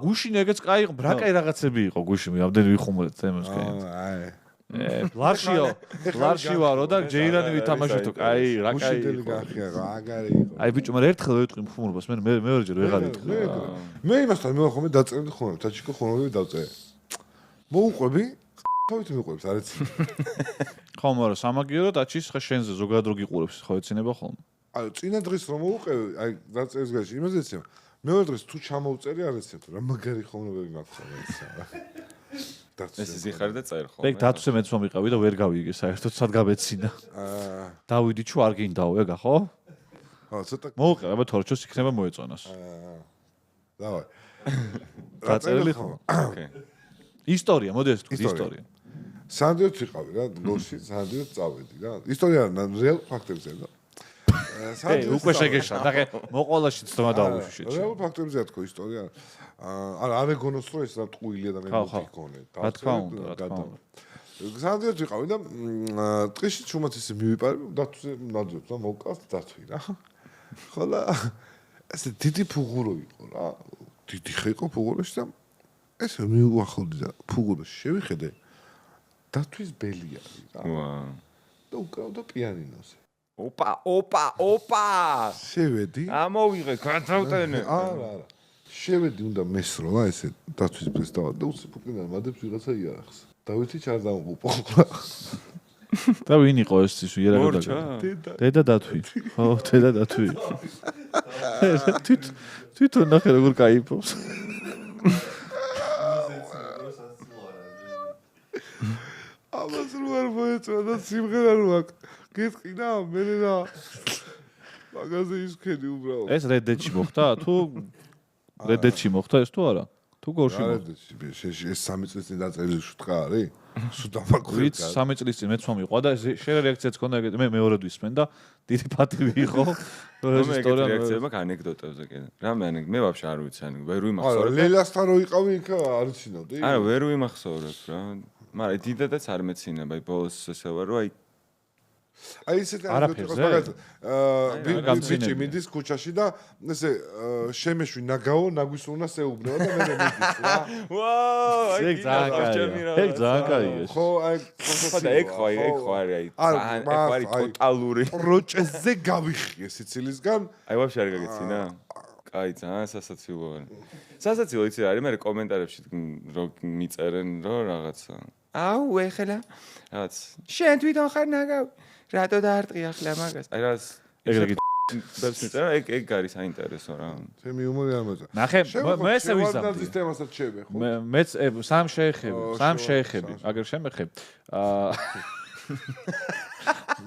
გუშინ ეგეც კაი იყო ბრაკაი რაღაცები იყო გუშინ რამდენი ვიხუმრეთ თემას კაი ლარში ვარო და ჯეირანი ვითამაშეთო კაი რა კაი მუშიტელი გახია რა აგარი იყო აი ბიჭო მაგრამ ერთხელ ვეტყვი ხუმრობას მე მეორეჯერ ვეღარ იტყვი მე იმასთან მე ხომ დაწერდი ხომ თაჩიკო ხომები დავწერე მოუყვები თავით მიყვებს არ იცი ხო მაგრამ სამაგიერო დაჩის ხა შენზე ზოგადად რო გიყურებს ხო ეცინება ხოლმე აი წინა დღეს რომ მოუყევი აი დაწერის გაში იმაზე ეცემა მეორე დღეს თუ ჩამოუწერი არ ეცემ რა მაგარი ხომებები მაქვს რა იცი ეს ზიხარ და წერ ხოლმე ეგ დათვზე მეც მომიყავი და ვერ გავიგე საერთოდ სად გავეცინა დავიდი ჩუ არ გინდაო ეგა ხო ცოტა მოუყე აბა თორჩოს იქნება მოეწონას დავაი დაწერილი ხო ოკეი ისტორია მოდი ეს თქვი ისტორია სანდროც ვიყავი რა გოლში სანდროც წავედი რა ისტორია რეალ ფაქტებზე და უკვე შეგეშა და მოყოლაში ცდომა დაუშვი. რეალურ ფაქტებზე თქო ისტორია. არა არ ეგონოს რომ ეს რა ტყუილია და მე მოგიქონე. რა თქმა უნდა. გზადიოთ ვიყავი და ტყეში ჩუმაც ისე მივიპარე დათვზე ნაძვებს და მოვკავთ დათვი რა. ხოლა ესე დიდი ფუღურო იყო რა. დიდი ხე იყო ფუღუროში და ესე მივუახლოვდი და ფუღუროში შევიხედე დათვის ბელი არის რა. და უკრავდა პიანინოზე. ოპა! შევედი. ამოვიღე, გადავტენე. არა. შევედი უნდა მესროლა ესე დათვის ბელს და უცებ უკიდან მადებს ვიღაცა იარაღს. დავითი ჩარ დამოყუპო. და ვინ იყო ეს ის იარაღი და? დედა დათვი. ხო, დედა დათვი. თვითონ ნახე როგორ кайფობს. ამას რო არ მოეწონა და სიმღერა რო აქ გეტყინა მე რა მაგაზე ისქედი უბრალოდ ეს რედეთში მოხდა თუ რედეთში მოხდა ეს თუ არა თუ გორში მოხდა ეს 3 წლის წინ დაწერილი შუტყა არის სუდამაკური ვიც 3 წლის წინ მეც მომიყვა და შენ რეაქციაც ქონდა მე მეორედ ვისმენ და დიდი პატივი იყო ეს ისტორია რეაქცია მაქვს ანეკდოტებზე კიდე რამე მე ვაფშე არ ვიცი ანუ ვერ ვიმახსოვრებ არა ლელასთან რო იყავი იქ არ იცინოდი არა ვერ ვიმახსოვრებ რა მაგრამ დიდადაც არ მეცინება ბოლოს ესე ვარ რომ აი ესეთი ანეკდოტა ბიჭი მიდის ქუჩაში და ესე შემეშვი ნაგაო ნაგვისუნა შეუბნევა და მე მიდის რა ვაუ აი ეგ ძალიან კაია ხო აი ეგ ხო არის აი ტოტალური პროჭესზე გავიხიე სიცილისგან აი ვაფშე არ გაგეცინა აი ძალიან სასაცილოა სასაცილო იცი არის მე კომენტარებში რო მიწერენ რო რაღაცა აუ ეხლა რაღაც შენ თვითონ ხარ ნაგავ რატო დაარტყი ახლა მაგას აი რაღაც ეგრე ბებს მიწერა ეგ არის საინტერესო რა ჩემი უმორი არ მოწა ნახე მე ესე ვიზამდი სისტემასაც შევე ხო მეც სამ შეეხები აგერ შემეხებ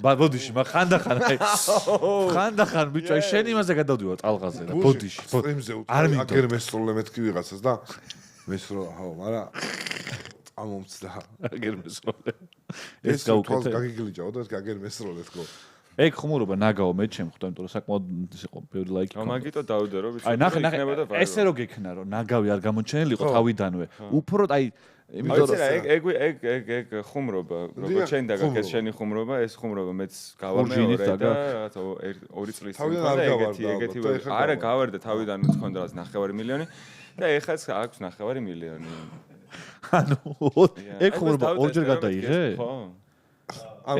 ბოდიში მაგ ხანდახან ბიჭო აი შენ იმაზე გადავდივარ ტალღაზე და ბოდიში არ მინდა აგერ მესროლე მეთქი ვიღაცას და მესროლა ხო მაგრამ ამომცდა აგერ მესროლე ეს გაუკეთე გაგიგლიჯაო და აგერ მესროლე თქო ეგ ხუმურობა ნაგაო მე ჩემხდა იმიტომ რომ საკმაოდ ის იყო ბევრი ლაიკი ხო მაგიტო დავდე რომ აი ნახე ესე რო გექნა რომ ნაგავი არ გამოჩენილიყო თავიდანვე უფრო აი იმიტომ რომ ეგ ხუმრობა როგორც შენ დაგაკეთე შენი ხუმრობა ეს ხუმრობა მეც გავამეორე და რაღაც 2 წლის წინ და ეგეთი არა გავარდა თავიდან მქონდა რაღაც 9 მილიონი და ეხაც აქვს 9 მილიონი ანუ ეგ ხუმრობა ორჯერ გადაიღე ხო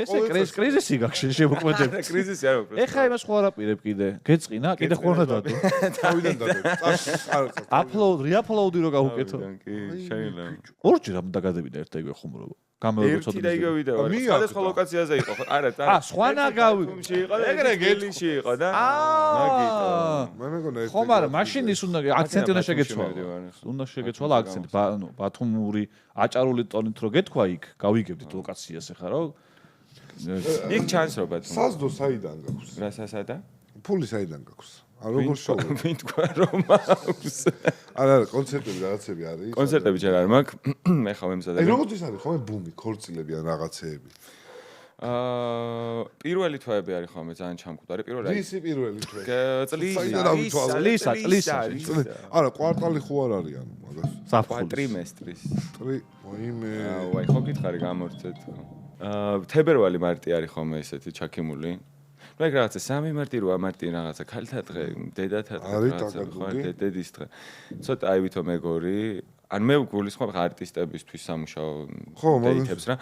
ეს კრიზისი გაქვს შენ შემოქმედები კრიზისი არ აქვს ეხა იმას ხო არაპირებ კიდე გეწყინა კიდე ხო უნდა დადო თავიდან დადო რეაპლოუდი რო გავუკეთო კი შეიძლება ორჯერ ამ დაგადებინა ერთ ეგ ხუმრობა გამეორე ერთი და იგივე ვიდეო არის სხვადასხვა ლოკაციაზე იყო არა სხვა ნაგავი იყო და ეგრე გელიში იყო და მაგიტო მე მეგონა ეს ხო მაგრამ მაშინ ის უნდა აქცენტი უნდა შეგეცვალა აქცენტი ანუ ბათუმური აჭარული ტონით რო გეთქვა იქ გავიგებდით ლოკაციას ახლა რო იქ ჩანს რო ბათუმი საზდო საიდან გაქვს რა სასადა ფული საიდან გაქვს როგორ შოუ ვინ თქვა რომ აქვს არა კონცერტები რაღაცები არის კონცერტები ჯერ არ მაქვს მე ხომ ემზადა აი როგორც ის არის ხო ბუმი ქორწილები ან რაღაცეები პირველი თვეები არის ხოლმე ძალიან ჩამკვდარი პირველი ისი პირველი თვე წლისა არა კვარტალი ხო არ არის ანუ მაგას საფხულის ტრიმესტრის ვაიმე აი ხო გითხარი გამორჩეთ თებერვალი მარტი არის ხოლმე ესეთი ჩაქიმული ну ეგ რაღაცა 3 მარტი 8 მარტი რაღაცა ქალთა დღე დედათა დღე რაღაცა ხო დედის დღე ცოტა აი ვითომ ეგორი ან მე გულისხმობ არტისტებისთვის სამუშაო დეითებს რა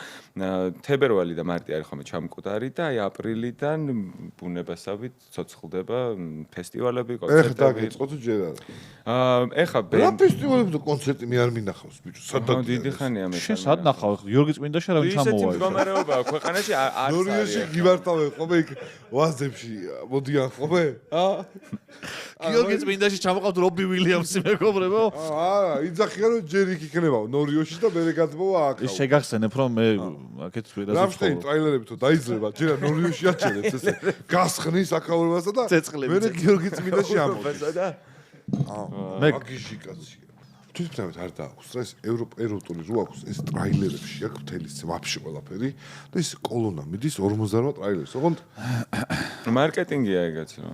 თებერვალი და მარტი არის ხოლმე ჩამკვდარი და აი აპრილიდან ბუნებასავით ცოცხლდება ფესტივალები კონცერტები ეხლა დაიწყო თუ ჯერ არა ეხა რა ფესტივალები და კონცერტი მე არ მინახავს ბიჭო სადაც დიდი ხანია მე შენ სად ნახავ გიორგი წმინდაში რა ვინ ჩამოვა ისეთი მდგომარეობა ქვეყანაში არ არის ნორიოში გივართავე ხოლმე იქ ვაზებში მოდიან ხოლმე გიორგი წმინდაში ჩამოყავთ რობი ვილიამსი მეგობრებო არა იძახიან რომ ჯერ იქ იქნებაო ნორიოში და მე გადმოვა აქ ის შეგახსენებ რომ მე აქეთ ვიდეოზე რამშტეინ ტრეილერები თუ დაიძრება ჯერ ნორიოში აჩერებს ესე გასხნის აქაურებასა და მე გიორგი წმინდაში ამოდის მე მაგიში კაცია თვითმფრინავით არ დააქვს რა ეს ევროპული რო აქვს ეს ტრაილერებში აქვს მთელი ვაფშე ყველაფერი და ეს კოლონა მიდის 58 ტრაილერს ოღონდ მარკეტინგია ეგაც რა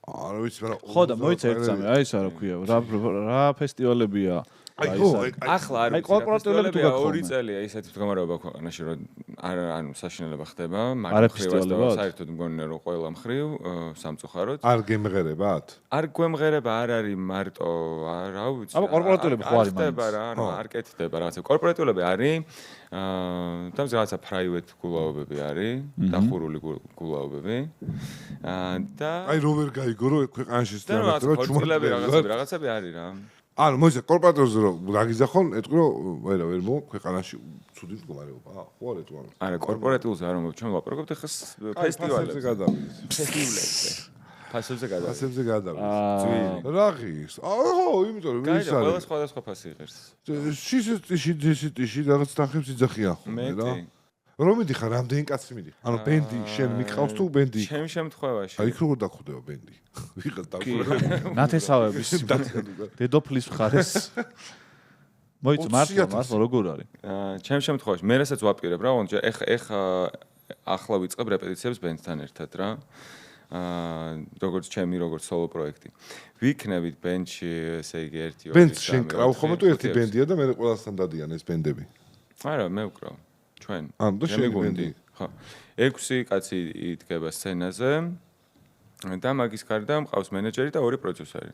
არა ვიცი მაგრამ ხო და მოიცა ერთსამე აი ეს რა ქვია რა ფესტივალებია ახლა არ ვიცი კორპორატიულები თუ გაქვს ორი წელია ისეთი მდგომარეობა ქვეყანაში რომ ანუ საშინელება ხდება მაგრამ საერთოდ მგონია რომ ყველა მხრივ სამწუხაროდ არ გემღერებათ არ გვემღერება არ არის მარტო რა ვიცი აბა კორპორატიულები ხო არის ხდება რა ანუ არ კეთდება რაღაცა კორპორატიულები არის და რაღაცა private გულაობები არის დახურული გულაობები და აი რო ვერ გაიგო რომ ქვეყანაში რაღაცები არის რა ანუ მოიცა კორპორატიულზე რომ გაგიზახონ ეთქვი რომ ვერ მო ქვეყანაში ცუდი მდგომარეობა ხო არ ეთქვი არა კორპორატიულზე არ მომწონს ჩვენ ვაპარაკობთ ახლა ფესტივალებზე ფასებზე გადავიდეს რაღის ხო იმიტომ რომ ის არის ყველა სხვადასხვა ფასი იღებს შიზიტიში რაღაც თანხებს იძახიან ხოლმე რა რომ მიდიხარ რამდენი კაცი მიდიხარ ანუ ბენდი შენ მიყავს თუ ბენდი ჩემ შემთხვევაში აი როგორ დაგხვდება ბენდი ვიღაც დაგხვდება ნათესავების დედოფლის მხარეს მოიცა მართლა როგორ არის ჩემ შემთხვევაში მე რასაც ვაპირებ რა ეხა ახლა ვიწყებ რეპეტიციებს ბენდთან ერთად რა როგორც ჩემი როგორც სოლო პროექტი ვიქნებით ბენდში ესე იგი 1 2 3 ბენდს შენ კრავ ხოლმე თუ ერთი ბენდია და მე ყველასთან დადიან ეს ბენდები არა მე ვკრავ ჩვენ ანუ და შენ ბენდი ხო 6 კაცი იდგება სცენაზე და მაგის გარდა მყავს მენეჯერი და 2 პროდიუსერი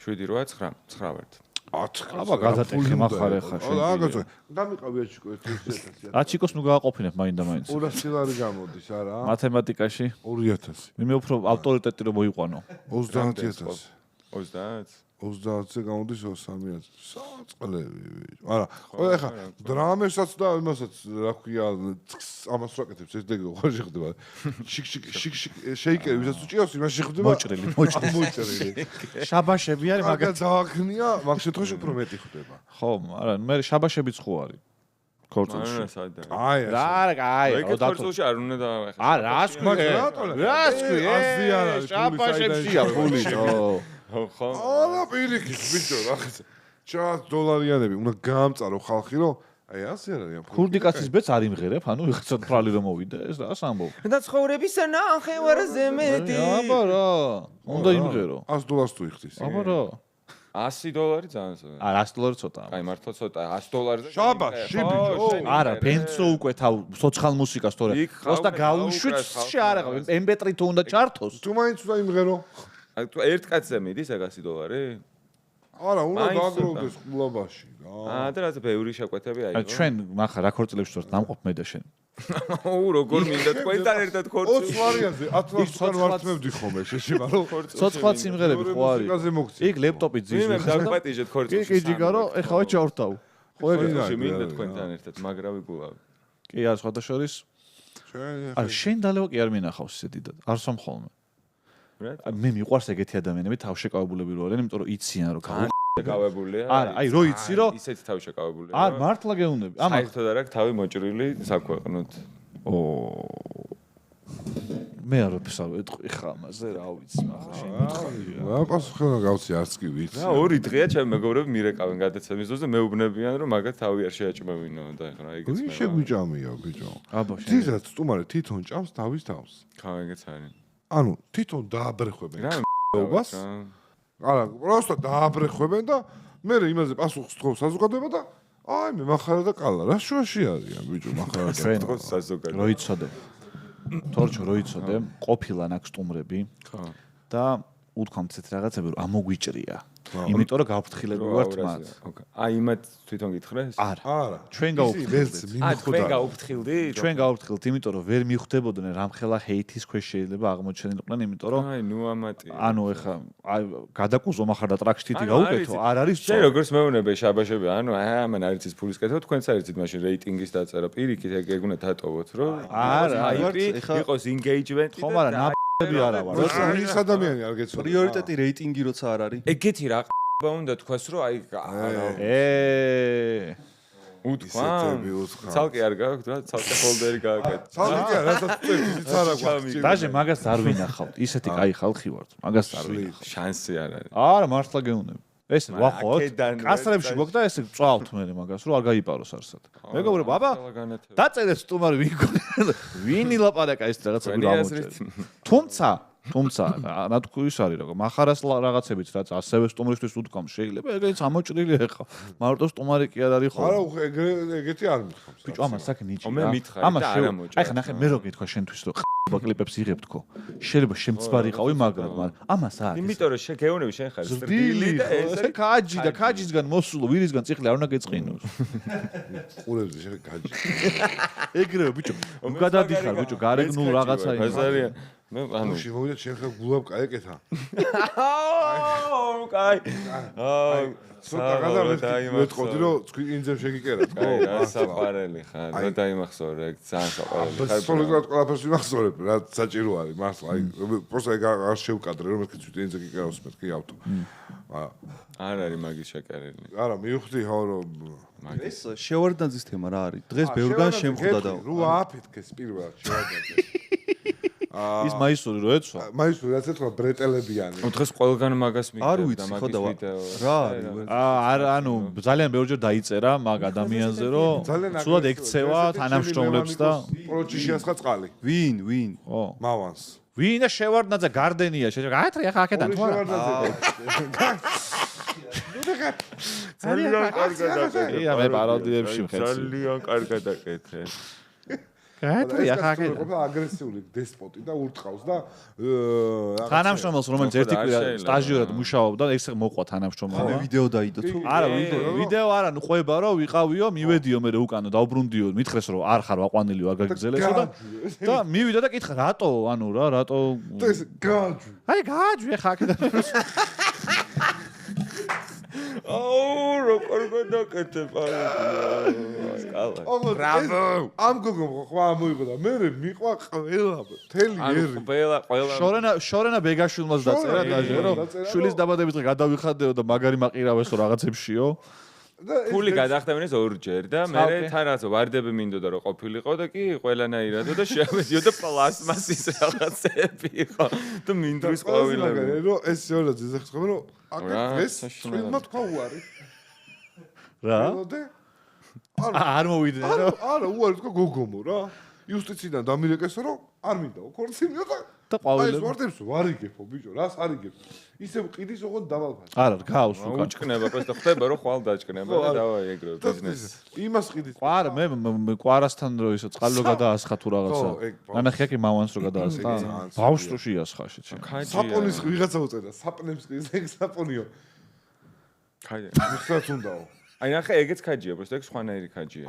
7 8 9 ვართ 10 აბა გადატეხე מחარ ეხა შენ აგაცო დამიყავი აჩიკო 1000 აჩიკოს ნუ გააყოფინებ მაინდა მაინც 200 ლარი გამოდის არა მათემატიკაში 2000 მე უფრო ავტორიტეტი რომ მოიყვანო 30000 30 30-ზე გამოდის 3000 საწყლები არა ყველა ეხა დრამერსაც და იმასაც რა ქვია ამას ვაკეთებს ეს დეგო ხო შეხდება შიკ შეიკერი ვისაც უჭიავს იმას შეხდება მოჭრილი შაბაშები არის მაგას დააქნია მაგ შემთხვევაში უფრო მეტი ხდება ხო არა მე შაბაშებიც ხო არის ქორწილში აი რა ქორწილში არ უნდა და არა რას ქვია შაბაშებშია ფული ხო არა პირიქით ბიჭო რაღაცა $100 უნდა გაამწარო ხალხი რომ აი ასე არის ქურდი კაცის ბეც არ იმღერებ ანუ ვიღაცა თრალი რომ მოვიდა ეს რას ამბობ და ცხოვრების ნახევარზე მეტი აბა რა უნდა იმღერო $100 თუ იხდის აბა რა $100 ძალიან არა $100 ცოტა აი მართლა ცოტა $100-ზე შაბაში ბიჭო არა ბენცო უკვე თავ სოციალ მუსიკას თორე просто გაუშვით შეარაღა MP3 თუ უნდა ჩართოს თუ მაინც უნდა იმღერო ერთ კაცზე მიდის ეგ $100 არა უნდა დაგროვდეს ყლობაში რა და რაც ბევრი შეკვეთები აი ჩვენ ნახა რა ქორწილებში ვართ დამყოფ მე და შენ როგორ მინდა თქვენთან ერთად ქორწილში 20 ლარიანზე 10 ლარს ვართმევდი ხოლმე შეშიმა რომ ცოცხლად სიმღერები ხო არის იქ ლეპტოპი ძის მე დაგპატიჟეთ ქორწილში კი ჯიგარო ეხლა ჩავრთავ ხო ეგ მინდა თქვენთან ერთად მაგრა ვიგულავ კი არა სხვა შორის არა შენ დალევა კი არ მინახავს ისეთი და არ სომხოლმე მე მიყვარს ეგეთი ადამიანები თავშეკავებულები რო არიან იმიტომ რომ იციან რომ შეკავებულია არა აი რო იცი რომ ისეთი თავშეკავებულია არა მართლა გეუნები ამა საერთოდ არ აქვს თავი მოჭრილი საქვეყნოდ მე არ ვფსავ ხა ამაზე რა ვიცი ახლა შენ მითხარი რა პასუხი გავცი არც კი ვიცი რა ორი დღეა ჩემი მეგობრები მირეკავენ გადაცემის დროზე მე უბნებიან რომ მაგათ თავი არ შეაჭმევინო და ეხლა ეგეც მე შეგვიჭამია ბიჭო აბა შენ ძირად სტუმარი თვითონ ჭამს თავის თავს ხა ეგეც არის ანუ თვითონ დააბრეხვებენ რა ობას არა просто დააბრეხვებენ და მე იმაზე პასუხს თხოვს საზოგადოება და აი მე מחარა და კალა რა შუაში არიან ბიჭო מחარა და თხოვს საზოგადოება რო იცოდე თორჩო რო იცოდე ყოფილან აქ სტუმრები ხო და უთქვამთ ესეთ რაღაცები რომ ამოგვიჭრია იმიტომ რომ გავფრთხილები ვართ მათ აი იმათ თვითონ გითხრეს არა ჩვენ გავფრთხილდით ჩვენ გავფრთხილდით იმიტომ რომ ვერ მიხვდებოდნენ რამხელა ჰეითის ქვეშ შეიძლება აღმოჩენილიყვნენ იმიტომ რომ აი ნუ ამატი ანუ ეხა აი გადაკუზო מחარ და ტრაქში თითი გაუკეთო არ არის შენ როგორც მეუბნები შაბაშები ანუ ამან არ იცის ფულის კეთება თქვენც არ იცით მაშინ რეიტინგის დაწერა პირიქით ეგ უნდა დატოვოთ რომ არა იყოს ინგეიჯმენტი ხომ არა ნაბები არა ვარ როცა ის ადამიანი არ გეცოდი პრიორიტეტი რეიტინგი როცა არ არის ეგეთი რა უნდა თქვას რომ აი უთქვა ცალკე არ გააქვთ რა ცალკე ფოლდერი გააკეთე ცალკე რასაც წევს იცით არა გვაქვს დაჟე მაგას არ ვინახავთ ისეთი კაი ხალხი ვართ მაგას არ ვინახავთ შანსი არ არის არა მართლა გეუნები ეს ვახოთ კასრებში მოგდა ესე წვალთ მე მაგას რომ არ გაიპაროს არსად მეგობრებო აბა დაწერეთ სტუმარი ვინ ილაპარაკა ეს რაღაცა გამოჩერდა თუმცა რა თქო ის არის როგორ מחარას რაღაცებით რაც ასევე სტუმრისთვის უთქვამ შეიძლება ეგეც ამოჭრილი ეხა მარტო სტუმარი კი არ არის ხო არა ეგეთი არ მithkhams ბიჭო ამას საკ ნიჭი მე მითხარი და არ ამოჭრა აი ხა ნახე მე რო გითხრა შენთვის რომ კლიპებს იღებ თქო შეიძლება შემწვარი ყავი მაგრამ ამას აქვს იმიტომ რომ შეგეუნები შენ ხარ სრბილი და ეს კაჯი და კაჯისგან მოსულო ვირისგან წიხლი არ უნდა გეწყინოს ყურებზე შენ კაჯი ეგრევე ბიჭო გადადიხარ ბიჭო გარეგნულ რაღაცა ბაზარია მე ანუ შემოვიდა შენ ხარ გულაბ კაიკეთა აუ კაი აუ ცოტა გადავეთქი რომ თქვი ინძებ შეგიკერათ ხო აი საყარელი ხარ რა დაიმახსოვრე ეგ ძალიან საყარელი ხარ სოლიდად ყველაფერს ვიმახსოვრებ რა საჭირო არის მართლა აი პროსტა ეგ არ შევკადრე რომ მეთქი თვითონ ინძებ გიკერავს მეთქი ავტო არ არის მაგის შეკერელი არა მივხვდი ხო რომ ეს შევარდნაძის თემა რა არის დღეს ბევრგან შემხვდა და რო აფეთქეს პირველად შევარდნაძე ის მაისური რო ეცვა მაისური რაც ეთქვა ბრეტელებიანი დღეს ყველგან მაგას მიგდა და მაგის ვიდეო რა არის ანუ ძალიან ბევრჯერ დაიწერა მაგ ადამიანზე რომ სულად ექცევა თანამშრომლებს და პროჭიშიას ხა წყალი ვინ ხო მავანს ვინა შევარდნაძე გარდენია გაეთრი ახლა აქედან თუ არა ძალიან კარგად ია მე პაროდიებში ვხეცი ძალიან კარგად აკეთე გაეთრი ახლა აქედან ყოფილა აგრესიული დესპოტი და ურტყავს და თანამშრომელს რომელიც ერთი კვირა სტაჟიორად მუშაობდა ეს მოყვა თანამშრომელმა ვიდეო დაიდო თუ არა ვიდეო არა ნუ ყვება რომ ვიყავიო მივედიო მე უკანო დაუბრუნდიო მითხრეს რომ არ ხარ ვაყვანილიო არ გაგგზელესო და მივიდა და კითხა რატო ანუ რა რატო ეს გაჯვი აი გაჯვი ახლა აქედან აუ როგორ გადაკეთე პარადი ბრავო ამ გოგომ ხო ამოიღო და მე მიყვა ყველა მთელი ერი ყველა შორენა ბეგაშვილმაც დაწერა დაჟე რომ შვილის დაბადების დღე გადავიხადეო და მაგარი მაყირავესო რაღაცებშიო ფული გადახდევინეს ორჯერ და მე თან რაღაც ვარდები მინდოდა რომ ყოფილიყო და კი ყველანაირად და შეამედიო და პლასმასის რაღაცები იყო და მინდვის ყვავილები რომ ეს შეიძლება ძახს ხომ რომ აკეთეს წვიმა თქვა უარი რა არ მოვიდნენ რა არა უარი თქვა გოგომო რა იუსტიციდან დამირეკესო რომ არ მინდა ქორცინიო და ყვავილები ეს ვარდებს ვარიგებო ბიჭო რას არიგებ ისე ყიდის ოღონდ დამალფას არა გავს უკან უჭკნება პოს და ხდება რომ ხვალ დაჭკნება და დავაი ეგრევე ბიზნესი იმას ყიდის ყვარა მე ყვარასთან რო ისო წყალო გადაასხა თუ რაღაცა ანახი აქ მავანს რო გადაასხა ბავშვს რო შეასხა შე საპონის ვიღაცა უწერდა საპნებს ყიდის ეგ საპონიო ხაი მიხსაც უნდაო აი ნახე ეგეც ქაჯია პროსტ ეგ სხვანაირი ქაჯია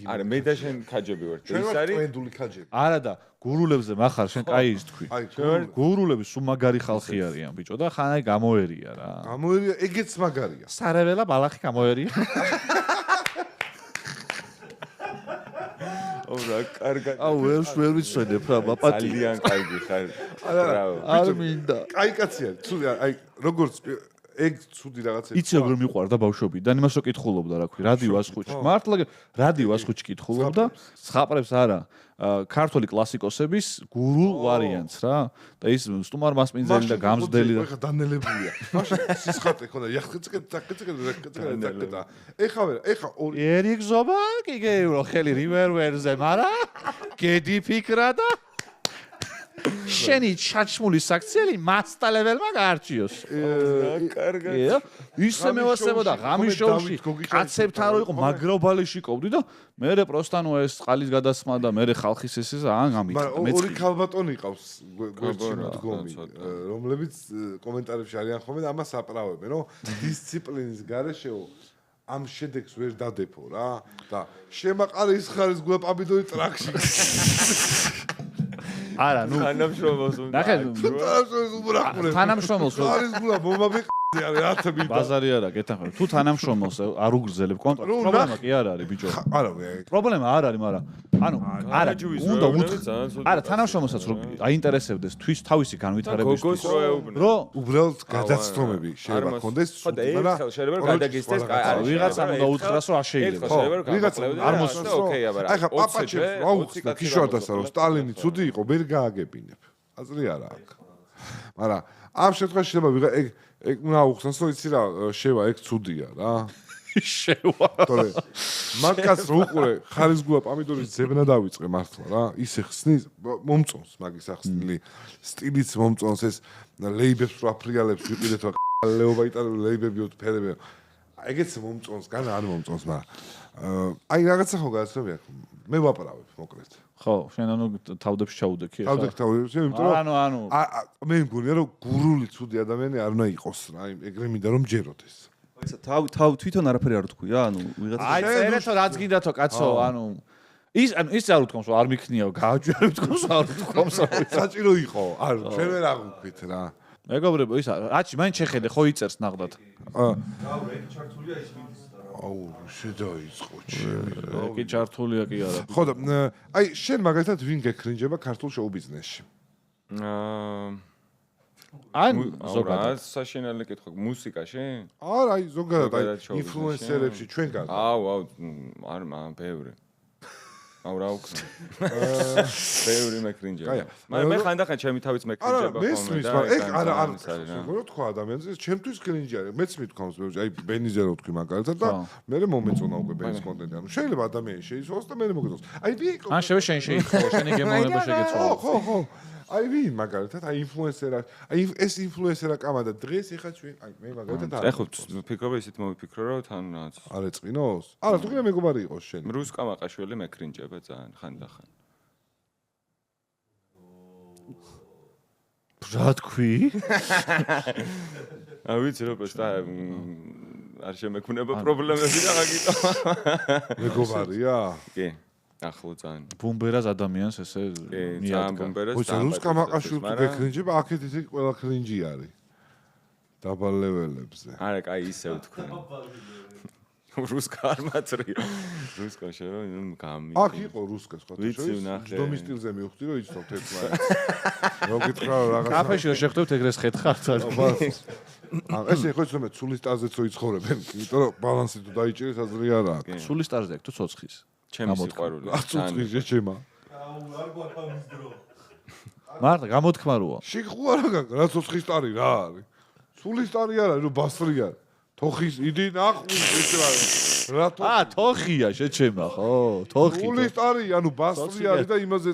არა მე და შენ ქაჯები ვართ ეს არის ტრენდული ქაჯები არა და გურულებზე מחარ შენ კაი ის თქვი აი გურულები სულ მაგარი ხალხი არიან ბიჭო და ხან აი გამოერია რა გამოერია ეგეც მაგარია სარეველა ბალახი გამოერია ო რა კარგად აუ ვერ ვიცოდებ რა ბაპატი ძალიან კარგი ხარ არ მინდა კაი კაცია ცუდი აი როგორც ეგ ცუდი რაღაცები იცი როგორ მიყვარდა ბავშვობიდან იმას რო კითხულობდა რა ქვი რადიო ასხუჩი მართლა რადიო ასხუჩი კითხულობდა ცხაპრებს არა ქართული კლასიკოსების გურულ ვარიანტს რა და ის სტუმარ მასპინძელი და გამზდელი და ეხა დანელებულია მაშინ სისხლტე ხონდა იახწეკეთ ეხა ორი ერიგზობა კი გეურო ხელი რივერვერზე მარა გედი ფიქრა და შენი ჩაჩმული საქციელი მასტალებელმა გაარჩიოს. კარგად. ისე მევასებოდა ღამის შოუში. კაცებთან რო იყო მაგრობალიში ყოფდი და მე პროსტანო ეს წყალის გადასმა და მე ხალხის ესე ან გამიწდა. მე ორი ქალბატონი ყავს გვერდში მდგომი, რომლებიც კომენტარებში არიან ხოლმე და ამას აპრავებენ, რომ დისციპლინის გარეშეო ამ შედეგს ვერ დადებო რა და შემაყარე ის ხარის გულა პაბიდოი ტრაქში. არა, ნუ თანამშრომელს უნდა. ნახე, თანამშრომელს არის გულა მომაბიყ არის 10 მინდა. ბაზარი არა, გეთანხმებ. თუ თანამშრომელს არ უგრძელებ კონტრაქტს, პრობლემა კი არ არის, ბიჭო. არა, პრობლემა არ არის, მაგრამ ანუ არა, უნდა არა, თანამშრომელსაც რომ აინტერესებდეს თვის თავისი განვითარებისთვის. რომ უბრალოდ გადაცდომები შეიძლება ქონდეს, მაგრამ შეიძლება გადაგისტეს, ვიღაცა უნდა უთხრას რომ არ შეიძლება. ხო, ვიღაცა არ მოსწონს, ოკეი, აბა. აი ხა პაპაჩებს ვაუხსნა ქიშვარდასა რომ სტალინი ცუდი იყო, ვერ გააგებინებ. აზრი არა აქვს. მაგრამ ამ შემთხვევაში შეიძლება ვიღა ეგ უნდა უხსნას, რომ იცი რა, შევა ეგ ცუდია რა. შევა. თორე მაგას რო უყურე, ხარისგუა პამიდორის ძებნა დავიწყე მართლა რა. ისე ხსნის, მომწონს მაგის ახსნილი სტილიც მომწონს ეს ლეიბებს რო აფრიალებს ვიყიდეთ რა ლეობა იტალიური ლეიბებიოთ ფერები. ეგეც მომწონს, განა არ მომწონს, მაგრამ აი რაღაცა ხო გააცნობი აქ. მე ვაპარავებ მოკლედ. ხო, შენ ანუ თავდებში ჩაუდექი ხა? თავდებში, იმიტომ რომ ანუ მე მგონია რომ გურული ცუდი ადამიანი არ უნდა იყოს რა, ეგრე მინდა რომ ჯეროდეს. თავ თვითონ არაფერი არ თქვია, ანუ ვიღაცა აი წერეთო რაც გინდათო კაცო, ანუ ის არ უთქვამს რომ არ მიქნიაო, გააჯვარი უთქვამს არ უთქვამს. საჭირო იყო, არ ჩვენ ვერ აღვქვით რა. მეგობრებო, ის აჩი, მაინც შეხედე, ხო იწერს ნახდათ. აუ, შედაიწყო ჩემი რა. კი ჩართულია კი არა. ხო და აი შენ მაგალითად ვინ გეკრინჯება ქართულ შოუ ბიზნესში? ან ზოგადად საშინელი კითხვა მუსიკაში? არა, აი ზოგადად აი ზოგადად შოუ ინფლუენსერებში ჩვენგან. აუ, არ ბევრი. აუ რა უქნა. ბევრი მეკრინჯება. მაგრამ მე ხანდახან ჩემი თავიც მეკრინჯება ხოლმე. არა, მესმის, მაგრამ ეგ არა როგორ თქვა ადამიანზე, ჩემთვის კრინჯი არის. მეც მithქვამს, აი ბენიზე რო თქვი მაგალითად და მე მომეწონა უკვე ბენის კონტენტი. ანუ შეიძლება ადამიანი შეიცვალოს და მე მოგეწონს. აი ვიყო. ან შენ შეიცვალო, შენი გემოვნება შეგეცვალო. ხო. აი ვინ მაგალითად, აი ინფლუენსერა, აი ეს ინფლუენსერა კამა და დღეს ეხა ჩვენ, აი მე მაგალითად არ. ეხლა ფიქრობ ისეთ მოვიფიქრო რომ თან რაც არ ეწყინოს? არა, თუ კიდე მეგობარი იყოს შენ. რუსკა მაყაშვილი მეკრინჯება ძალიან ხანდახან. რა თქვი? აი ვიცი რომ პოსტა არ შემექნება პრობლემები და გაგიტო. მეგობარია? კი. ახლო ძალიან. ბუმბერას ადამიანს ესე ძალიან ბუმბერას. ой, რუსკა მაყაშვილი გეკრინჯება, აქეთ ისე ყველა კრინჯი არის. დაბალ ლეველებზე. არა, კაი ისე ვთქვი. რუსკა არ მაწრია. რუსკა შერო გამი. აქ იყო რუსკა სხვა შორის. ჯდომის სტილზე მივხვდი რომ იცნობთ ერთმანეთს. რო გითხრა რაღაც. კაფეში რო შეხვდებთ ეგრეს ხეთხართ არის. ესე ხო იცნობთ სულის სტაზეც რო იცხოვრებენ, იმიტომ რომ ბალანსი თუ დაიჭირეს აზრი არა აქვს. სულის სტაზზე აქვს თუ ცოცხის? ჩემი სიყვარული. აწუწყიჟე ჩემა. არ გვაქვს ამის დრო. მარტო გამოთქმა როა. შიგ ხო არა გაგ, რა ცოცხის სტარი რა არის? სულის სტარი არა, რომ ბასრი არის. თოხის იდი ნახვის ესე რა თოხი. თოხია შეჩემა ხო? თოხი. სულის სტარი, ანუ ბასრი არის და იმაზე